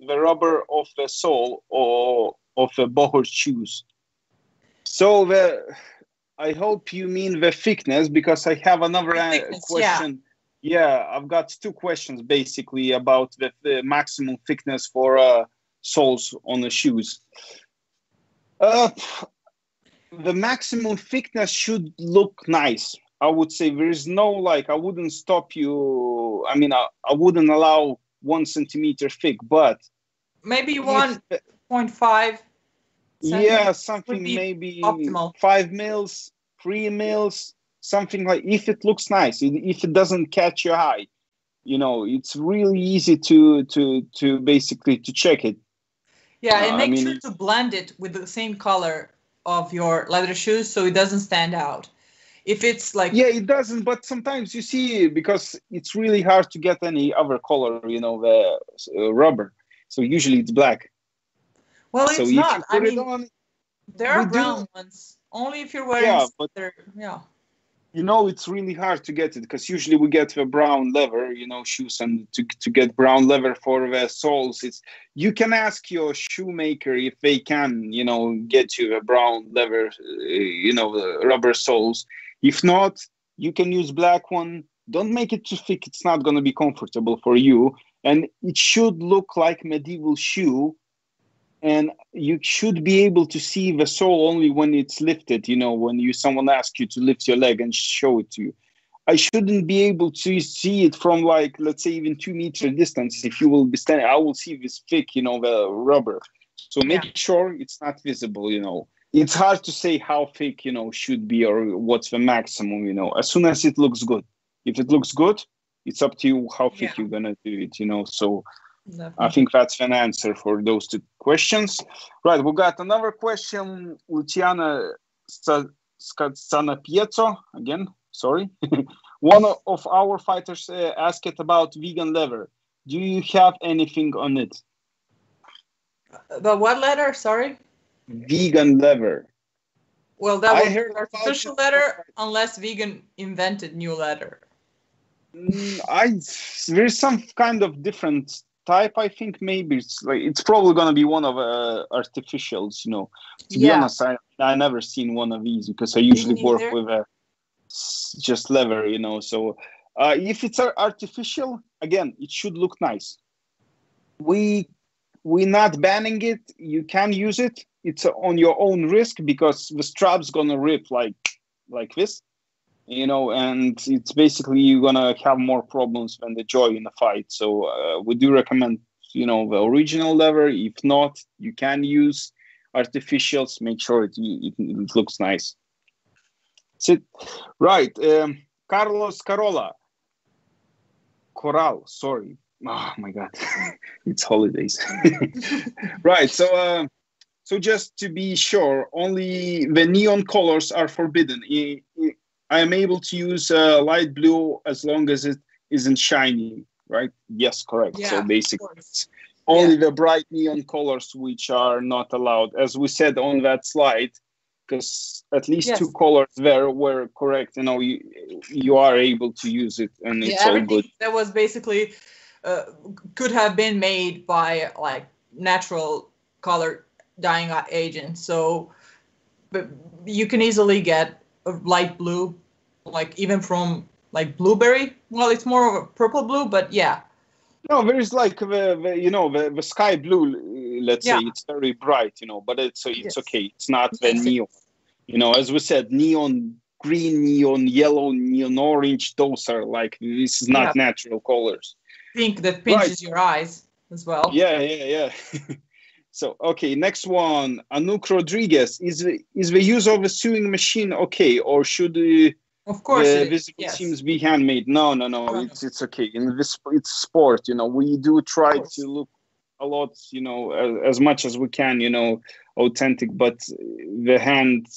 Speaker 2: the rubber of the sole or of the boho shoes? So I hope you mean the thickness, because I have another question. Yeah, I've got two questions basically about the maximum thickness for soles on the shoes. The maximum thickness should look nice. I would say there is no I wouldn't stop you. I mean, I wouldn't allow 1 centimeter thick, but
Speaker 1: maybe 1.5.
Speaker 2: Yeah, something maybe optimal. 5 mils, 3 mils, something like. If it looks nice, if it doesn't catch your eye, it's really easy to basically to check it.
Speaker 1: Yeah, and make sure to blend it with the same color of your leather shoes so it doesn't stand out. If it's
Speaker 2: it doesn't, but sometimes you see, because it's really hard to get any other color, the rubber. So usually it's black.
Speaker 1: Well, it's not. I mean, there are brown ones. Only if you're wearing
Speaker 2: it's really hard to get it, because usually we get the brown leather, shoes, and to get brown leather for the soles, you can ask your shoemaker if they can, get you a brown leather, the rubber soles. If not, you can use black one. Don't make it too thick. It's not going to be comfortable for you. And it should look like medieval shoe. And you should be able to see the sole only when it's lifted, when someone asks you to lift your leg and show it to you. I shouldn't be able to see it from let's say even 2 meter distance. If you will be standing, I will see this thick, the rubber. So make sure it's not visible, It's hard to say how thick, should be or what's the maximum, as soon as it looks good. If it looks good, it's up to you how thick you're going to do it, So definitely. I think that's an answer for those two questions. Right, we got another question. Luciana Scanapietro, again, sorry. One of our fighters asked about vegan leather. Do you have anything on it?
Speaker 1: The what leather, sorry?
Speaker 2: Vegan leather.
Speaker 1: Well, that was artificial leather, unless vegan invented new leather.
Speaker 2: There's some kind of different type. I think maybe it's probably going to be one of artificials. To be honest, I never seen one of these, because I usually work with just leather. So if it's artificial, again, it should look nice. we're not banning it. You can use it. It's on your own risk because the strap's gonna rip like this, and it's basically you're gonna have more problems than the joy in the fight. So we do recommend, the original leather. If not, you can use artificials. Make sure it looks nice. That's it. Right. Carlos Corral, sorry. Oh my God, it's holidays. Right. So just to be sure, only the neon colors are forbidden. I am able to use light blue as long as it isn't shiny, right? Yes, correct.
Speaker 1: Yeah,
Speaker 2: so basically, it's only the bright neon colors which are not allowed, as we said on that slide, because at least two colors there were correct. You are able to use it, and it's all good.
Speaker 1: That was basically could have been made by like natural color dyeing agent. So, but you can easily get a light blue, like even from like blueberry. Well, it's more of a purple blue, but yeah.
Speaker 2: No, there is like the sky blue. Let's say it's very bright, but it's okay. It's not the neon. As we said, neon green, neon yellow, neon orange. Those are like, this is not natural colors.
Speaker 1: Pink that pinches your eyes as well.
Speaker 2: Yeah. So, okay, next one. Anouk Rodriguez. Is the use of a sewing machine okay, or should
Speaker 1: of course
Speaker 2: the visible seams be handmade? No. It's okay. In this, it's sport. We do try to look a lot, as much as we can, authentic. But the hand,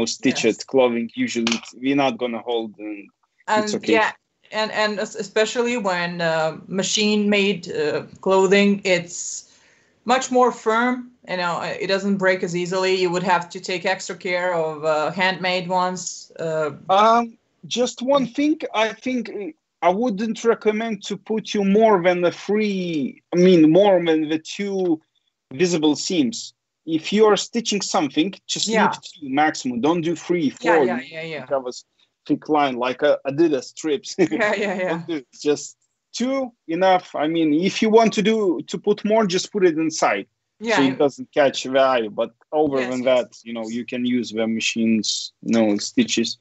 Speaker 2: stitched clothing, usually we're not gonna hold, and it's okay.
Speaker 1: Yeah. And especially when machine-made clothing, it's much more firm. It doesn't break as easily. You would have to take extra care of handmade ones.
Speaker 2: Just one thing, I think I wouldn't recommend to put you more than more than the two visible seams. If you are stitching something, just leave 2 maximum. Don't do 3, 4.
Speaker 1: Yeah.
Speaker 2: Have a thick line like Adidas strips.
Speaker 1: Yeah.
Speaker 2: Just 2 enough. If you want to put more, just put it inside, so it doesn't catch the eye. But over than that, you can use the machines, stitches.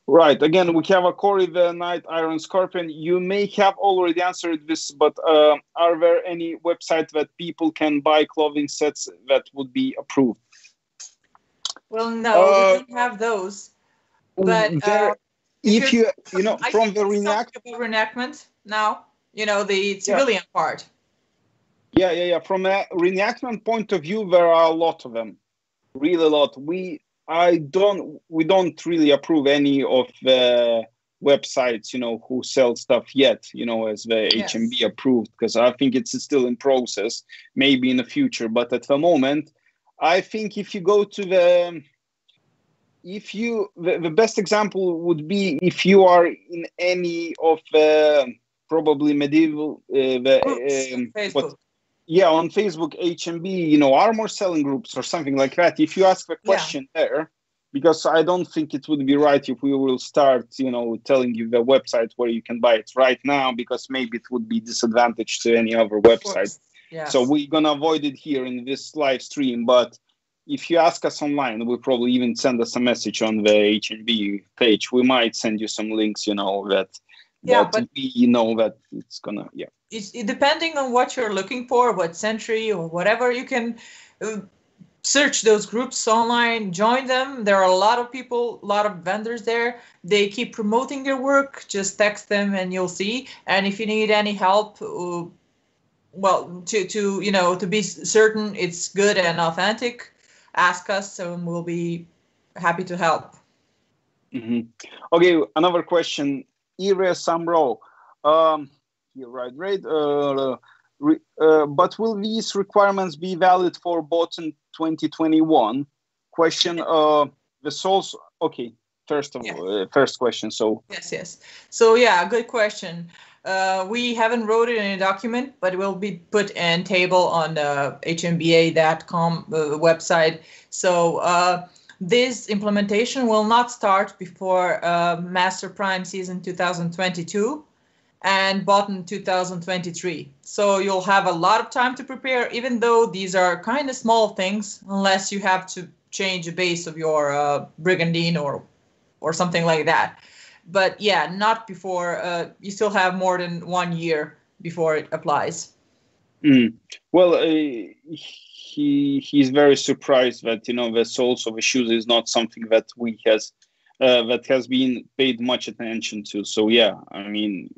Speaker 2: Right. Again, we have a Corey the Night Iron Scorpion. You may have already answered this, but are there any websites that people can buy clothing sets that would be approved?
Speaker 1: Well, no, we don't have those. But
Speaker 2: if from the
Speaker 1: reenactment now, the civilian part.
Speaker 2: Yeah. From a reenactment point of view, there are a lot of them, really a lot. We don't really approve any of the websites, who sell stuff yet, as the HMB approved, because I think it's still in process, maybe in the future. But at the moment, I think if you go to the best example would be if you are in any of probably medieval
Speaker 1: Facebook.
Speaker 2: On Facebook, HMB, armor selling groups or something like that. If you ask the question there, because I don't think it would be right if we will start, telling you the website where you can buy it right now, because maybe it would be disadvantage to any other website.
Speaker 1: Yes.
Speaker 2: So we're gonna avoid it here in this live stream. But if you ask us online, we'll probably even send us a message on the HMB page. We might send you some links, but we know that it's gonna,
Speaker 1: It's depending on what you're looking for, what century or whatever. You can search those groups online, join them. There are a lot of people, a lot of vendors there. They keep promoting their work. Just text them and you'll see. And if you need any help, to be certain it's good and authentic, ask us and we'll be happy to help.
Speaker 2: Mm-hmm. Okay, another question. Ire Samro. Right. But will these requirements be valid for both in 2021? Question. The source. Okay. First question. So.
Speaker 1: Yes. So good question. We haven't wrote it in a document, but it will be put in table on the hmba.com website. So this implementation will not start before Master Prime season 2022. and bought in 2023. So you'll have a lot of time to prepare, even though these are kind of small things, unless you have to change the base of your brigandine or something like that. But yeah, not before. You still have more than 1 year before it applies.
Speaker 2: Well, he's very surprised that the soles of the shoes is not something that that has been paid much attention to. So yeah, I mean,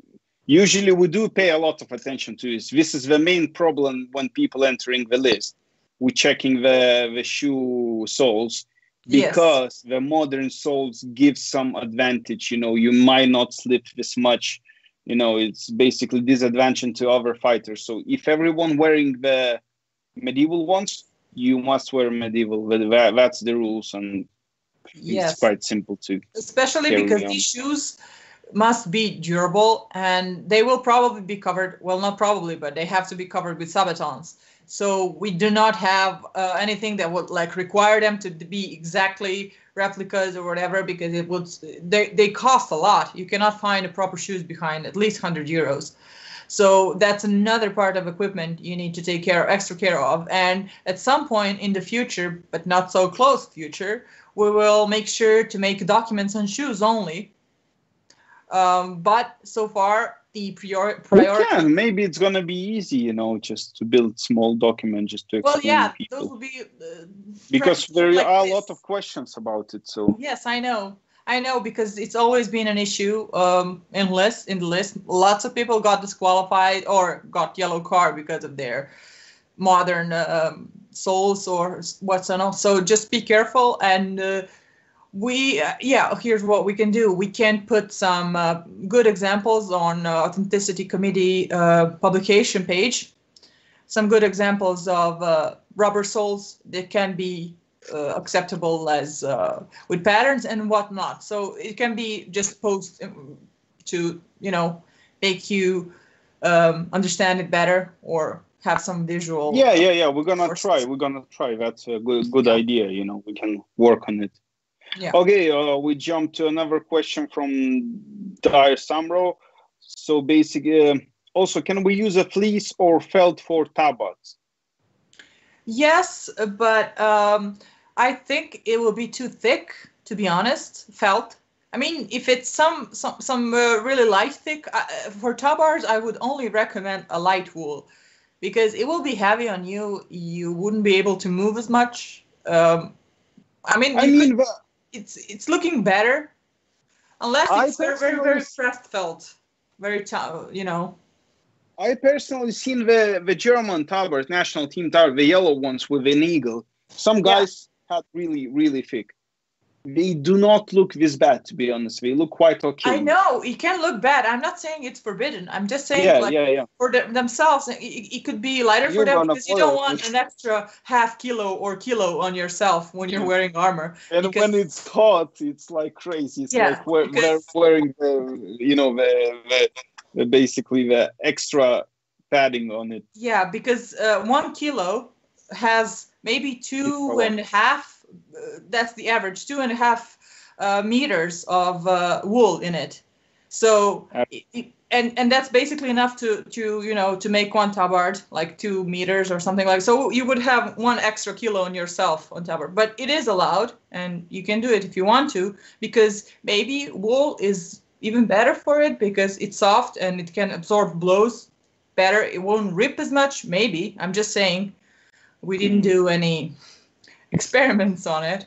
Speaker 2: usually we do pay a lot of attention to this. This is the main problem when people entering the list. We're checking the shoe soles because the modern soles give some advantage. You might not slip this much. It's basically disadvantage to other fighters. So if everyone wearing the medieval ones, you must wear medieval. That's the rules, and it's quite simple to.
Speaker 1: Especially because these shoes must be durable, and they will probably be covered. Well, not probably, but they have to be covered with sabatons. So we do not have anything that would require them to be exactly replicas or whatever, because they cost a lot. You cannot find the proper shoes behind at least 100 euros. So that's another part of equipment you need to take extra care of. And at some point in the future, but not so close future, we will make sure to make documents on shoes only. But so far, the priority.
Speaker 2: Maybe it's gonna be easy, just to build small document just to explain to people.
Speaker 1: Those will be
Speaker 2: because there are a lot of questions about it. So
Speaker 1: yes, I know, because it's always been an issue in the list. Lots of people got disqualified or got yellow card because of their modern soles or whatnot. So just be careful. And here's what we can do. We can put some good examples on Authenticity Committee publication page. Some good examples of rubber soles that can be acceptable as with patterns and whatnot. So it can be just post to make you understand it better or have some visual.
Speaker 2: Yeah. We're gonna try. That's a good idea. We can work on it.
Speaker 1: Yeah.
Speaker 2: Okay, we jump to another question from Dire Samro. So basically, also, can we use a fleece or felt for tabards?
Speaker 1: Yes, but I think it will be too thick, to be honest. Felt. I mean, if it's some really light thick, for tabards, I would only recommend a light wool, because it will be heavy on you. You wouldn't be able to move as much. It's looking better, unless it's very pressed felt, very
Speaker 2: I personally seen the German tabard, national team tabard, the yellow ones with an eagle. Some guys had really, really thick. They do not look this bad, to be honest. They look quite okay.
Speaker 1: I know it can look bad. I'm not saying it's forbidden. I'm just saying for themselves, it could be lighter for them, because you don't want an extra half kilo or kilo on yourself when you're wearing armor.
Speaker 2: And when it's hot, it's like crazy. It's like they're wearing the basically the extra padding on it.
Speaker 1: Yeah, because 1 kilo has maybe 2.5. That's the average, 2.5 meters of wool in it. So and that's basically enough to make one tabard, like 2 meters or something like. So you would have 1 extra kilo on yourself on tabard, but it is allowed, and you can do it if you want to, because maybe wool is even better for it, because it's soft and it can absorb blows better. It won't rip as much. Maybe, I'm just saying, we didn't do any experiments on it,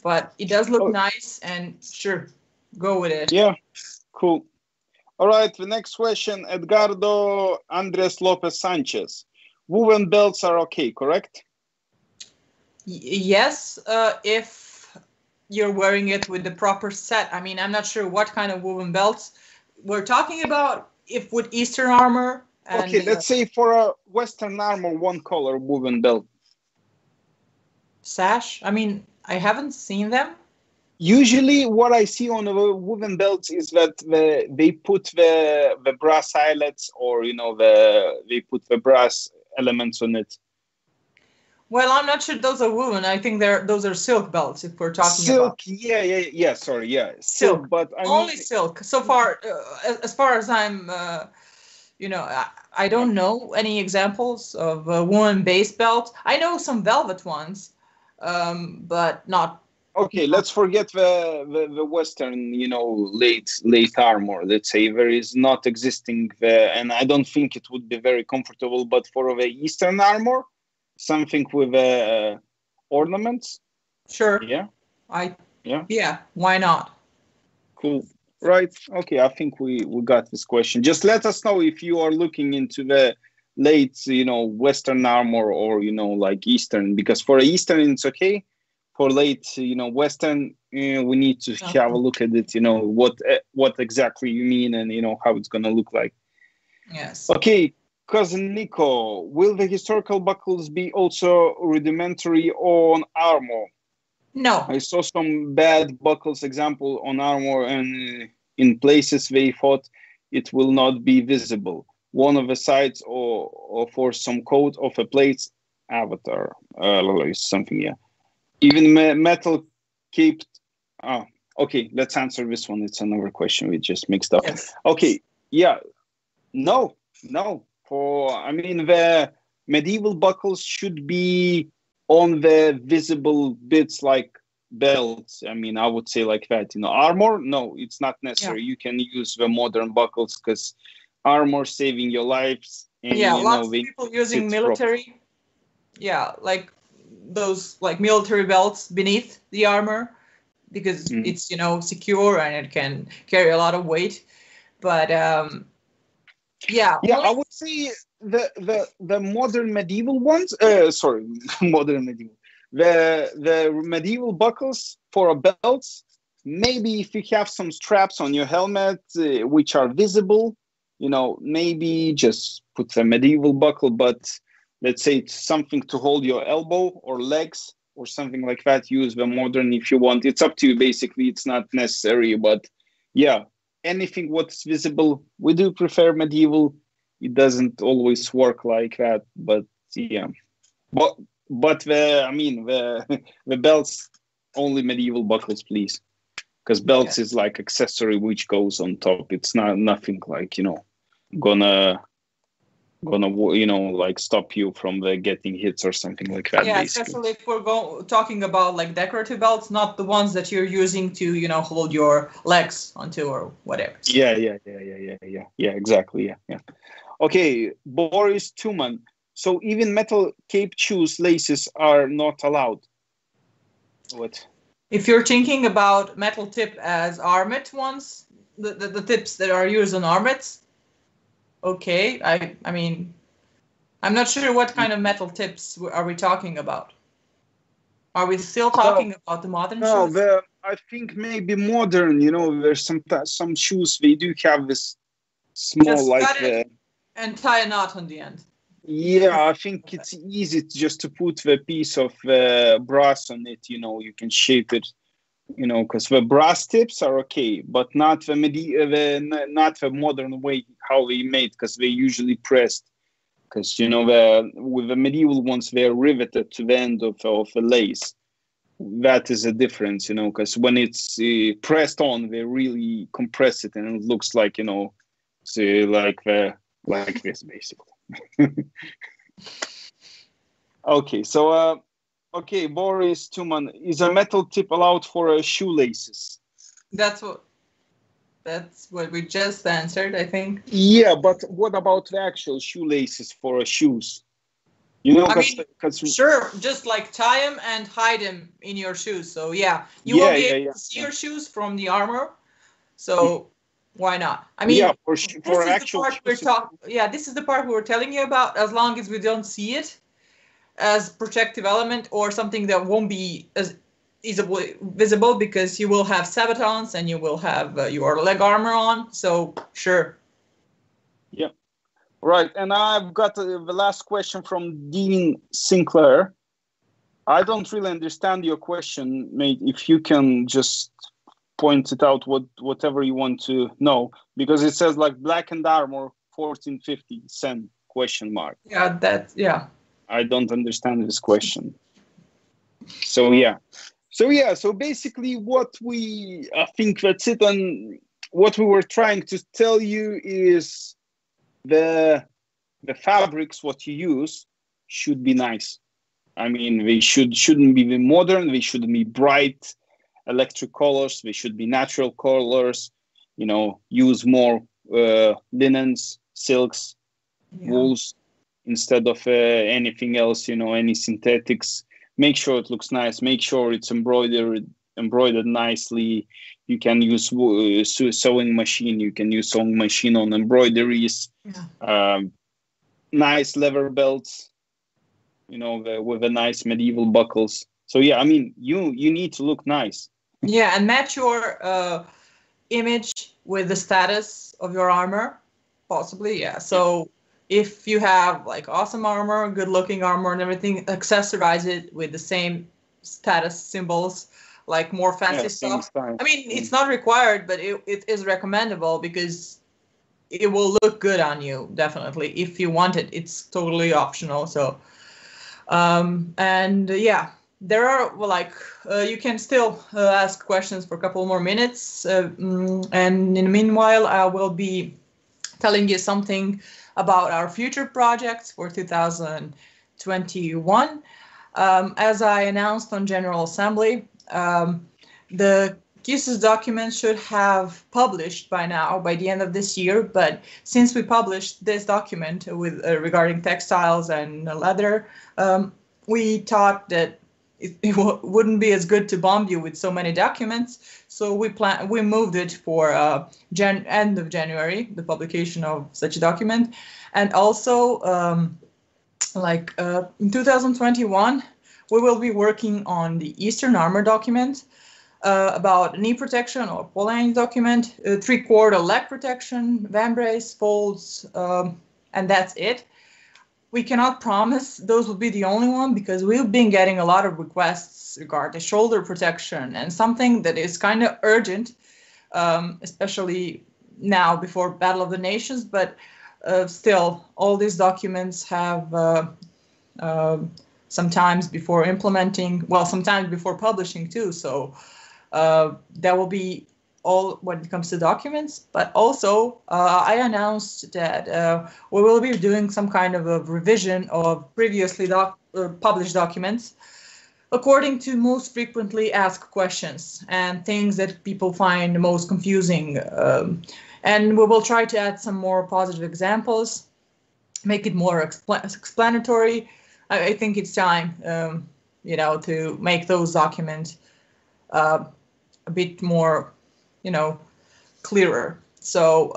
Speaker 1: but it does look nice, and sure, go with it.
Speaker 2: Yeah, cool. All right, the next question, Edgardo Andres Lopez Sanchez. Woven belts are okay, correct?
Speaker 1: Yes, if you're wearing it with the proper set. I mean, I'm not sure what kind of woven belts we're talking about. If with Eastern armor.
Speaker 2: Okay, let's say for a Western armor, 1 color woven belt.
Speaker 1: Sash? I mean, I haven't seen them.
Speaker 2: Usually what I see on the woven belts is that they put the brass eyelets, or they put the brass elements on it.
Speaker 1: Well, I'm not sure those are woven. I think those are silk belts if we're talking
Speaker 2: silk.
Speaker 1: about.
Speaker 2: Yeah. Sorry, yeah,
Speaker 1: Silk.
Speaker 2: but I
Speaker 1: Only
Speaker 2: mean,
Speaker 1: silk. So far, as far as I'm, I don't know any examples of woven-based belts. I know some velvet ones, but not.
Speaker 2: okay, let's forget the Western, late armor. Let's say there is not existing there, and I don't think it would be very comfortable. But for the Eastern armor, something with ornaments.
Speaker 1: Sure.
Speaker 2: Yeah.
Speaker 1: Yeah. Why not?
Speaker 2: Cool. Right. Okay. I think we got this question. Just let us know if you are looking into the late, Western armor or, like Eastern, because for Eastern, it's okay. For late, Western, we need to have a look at it, what exactly you mean and, how it's going to look like.
Speaker 1: Yes.
Speaker 2: Okay. Cousin Nico, will the historical buckles be also rudimentary on armor?
Speaker 1: No.
Speaker 2: I saw some bad buckles example on armor, and in places they thought it will not be visible. One of the sides or for some coat of a plate's avatar, something, yeah. Even metal caped. Oh, okay, let's answer this one. It's another question we just mixed up.
Speaker 1: Yes.
Speaker 2: Okay, yeah, no. The medieval buckles should be on the visible bits like belts. I would say like that. Armor, no, it's not necessary. You can use the modern buckles because armor saving your lives. And,
Speaker 1: lots of people using military. Yeah, like those like military belts beneath the armor because it's secure and it can carry a lot of weight. But
Speaker 2: I would say the modern medieval ones. Modern medieval. The medieval buckles for belts. Maybe if you have some straps on your helmet which are visible, maybe just put the medieval buckle. But let's say it's something to hold your elbow or legs or something like that. Use the modern if you want. It's up to you. Basically, it's not necessary. But yeah. Anything what's visible, we do prefer medieval. It doesn't always work like that, but yeah. But the belts, only medieval buckles, please, because belts is like accessory which goes on top. It's nothing like gonna like stop you from getting hits or something like that.
Speaker 1: Yeah,
Speaker 2: basically.
Speaker 1: especially if we're talking about like decorative belts, not the ones that you're using to hold your legs onto or whatever.
Speaker 2: Yeah, exactly. Yeah. Okay, Boris Tuman. So even metal cape shoes laces are not allowed. What?
Speaker 1: If you're thinking about metal tip as armet ones, the tips that are used on armets, okay. I mean, I'm not sure what kind of metal tips are we talking about. Are we still talking about the modern shoes?
Speaker 2: No, I think maybe modern. There's some shoes they do have this small
Speaker 1: just
Speaker 2: like
Speaker 1: cut it and tie a knot on the end.
Speaker 2: Yeah, I think it's easy just to put the piece of brass on it. You can shape it. Because the brass tips are okay, but not not the modern way how they made, because they usually pressed. Because with the medieval ones, they're riveted to the end of a lace. That is a difference, because when it's pressed on, they really compress it, and it looks like like this basically. Okay, so Boris Tuman, is a metal tip allowed for shoelaces?
Speaker 1: That's what we just answered, I think.
Speaker 2: Yeah, but what about the actual shoelaces for shoes?
Speaker 1: Sure, just like tie them and hide them in your shoes. So you will be able to see your shoes from the armor. So why not? For actual shoes. This is the part we were telling you about. As long as we don't see it as protective element or something that won't be as easily visible, because you will have sabatons and you will have your leg armor on. So sure.
Speaker 2: Yeah. Right, and I've got the last question from Dean Sinclair. I don't really understand your question, mate. If you can just point it out, whatever you want to know, because it says like blackened armor 1450 cent ?
Speaker 1: Yeah.
Speaker 2: I don't understand this question. So basically I think that's it. And what we were trying to tell you is the fabrics, what you use, should be nice. I mean, they shouldn't be modern. They shouldn't be bright electric colors. They should be natural colors. Use more linens, silks, wools instead of anything else. Any synthetics. Make sure it looks nice. Make sure it's embroidered nicely. You can use sewing machine. You can use sewing machine on embroideries. Nice leather belts. With the nice medieval buckles. So I mean, you need to look nice.
Speaker 1: Yeah, and match your image with the status of your armor, possibly. Yeah. So if you have like awesome armor, good looking armor and everything, accessorize it with the same status symbols, like more fancy stuff. I mean, it's not required, but it is recommendable because it will look good on you, definitely. If you want it, it's totally optional. So, there are you can still ask questions for a couple more minutes. And in the meanwhile, I will be telling you something about our future projects for 2021. As I announced on General Assembly, the QSIS document should have published by now, by the end of this year. But since we published this document with regarding textiles and leather, we thought that it wouldn't be as good to bomb you with so many documents. So we moved it for end of January, the publication of such a document. And also, in 2021, we will be working on the Eastern Armor document, about knee protection or poleagne document, 3/4 leg protection, vambrace, folds, and that's it. We cannot promise those will be the only one because we've been getting a lot of requests regarding shoulder protection and something that is kind of urgent, especially now before Battle of the Nations. But still, all these documents have sometimes before implementing, sometimes before publishing too. So that will be all when it comes to documents. But also, I announced that we will be doing some kind of a revision of previously published documents according to most frequently asked questions and things that people find most confusing. And we will try to add some more positive examples, make it more explanatory. I think it's time, to make those documents a bit more, clearer. So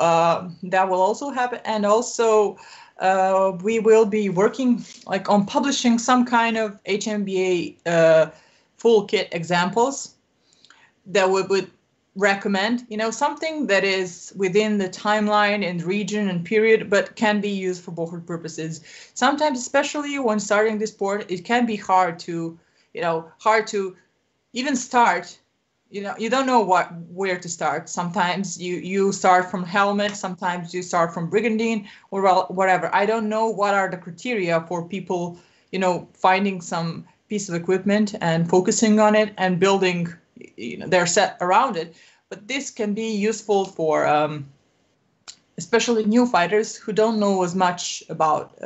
Speaker 1: that will also happen. And also, we will be working on publishing some kind of HMBA full kit examples that we would recommend, something that is within the timeline and region and period, but can be used for both purposes. Sometimes, especially when starting this sport, it can be hard to even start. You don't know where to start. Sometimes you start from helmet, sometimes you start from brigandine or whatever. I don't know what are the criteria for people, finding some piece of equipment and focusing on it and building their set around it. But this can be useful for especially new fighters who don't know as much about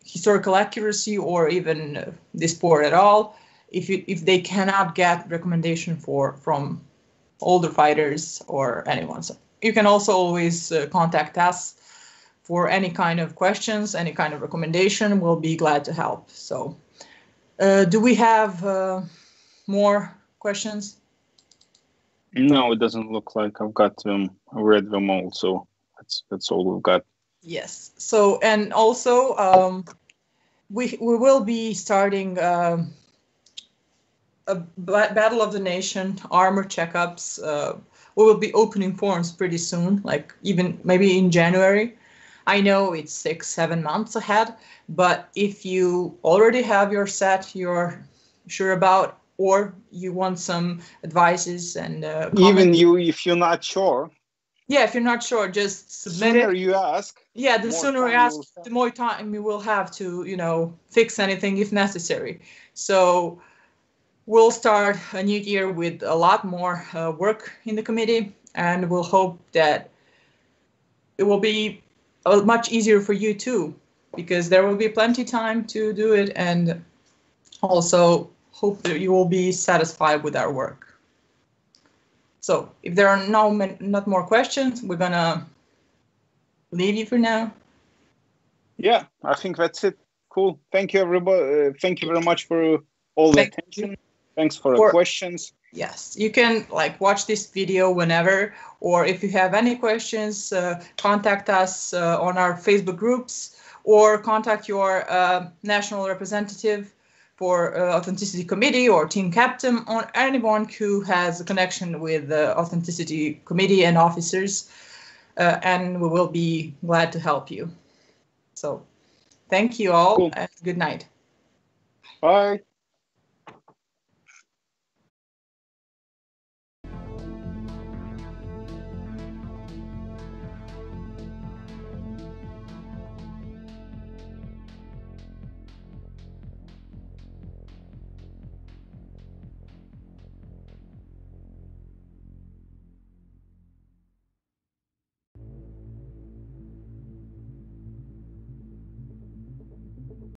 Speaker 1: historical accuracy or even the sport at all. If they cannot get recommendation from older fighters or anyone. So you can also always contact us for any kind of questions, any kind of recommendation. We'll be glad to help. So do we have more questions?
Speaker 2: No, it doesn't look like I've got them. I read them all, so that's all we've got.
Speaker 1: Yes. So, and also we will be starting a Battle of the Nation armor checkups. We will be opening forums pretty soon, even maybe in January. I know it's 6-7 months ahead, but if you already have your set you're sure about, or you want some advices and
Speaker 2: even if you're not sure,
Speaker 1: Yeah, if you're not sure, just submit
Speaker 2: Sooner
Speaker 1: it.
Speaker 2: you ask.
Speaker 1: Yeah, the sooner you ask, the more time we will have to, fix anything if necessary. So we'll start a new year with a lot more work in the committee, and we'll hope that it will be much easier for you too, because there will be plenty time to do it, and also hope that you will be satisfied with our work. So if there are not more questions, we're gonna leave you for now.
Speaker 2: Yeah, I think that's it. Cool. Thank you, everybody. Thank you very much for all the attention. Thanks for the questions.
Speaker 1: Yes, you can watch this video whenever, or if you have any questions, contact us on our Facebook groups, or contact your national representative for Authenticity Committee or team captain, or anyone who has a connection with the Authenticity Committee and officers, and we will be glad to help you. So thank you all, and good night.
Speaker 2: Bye.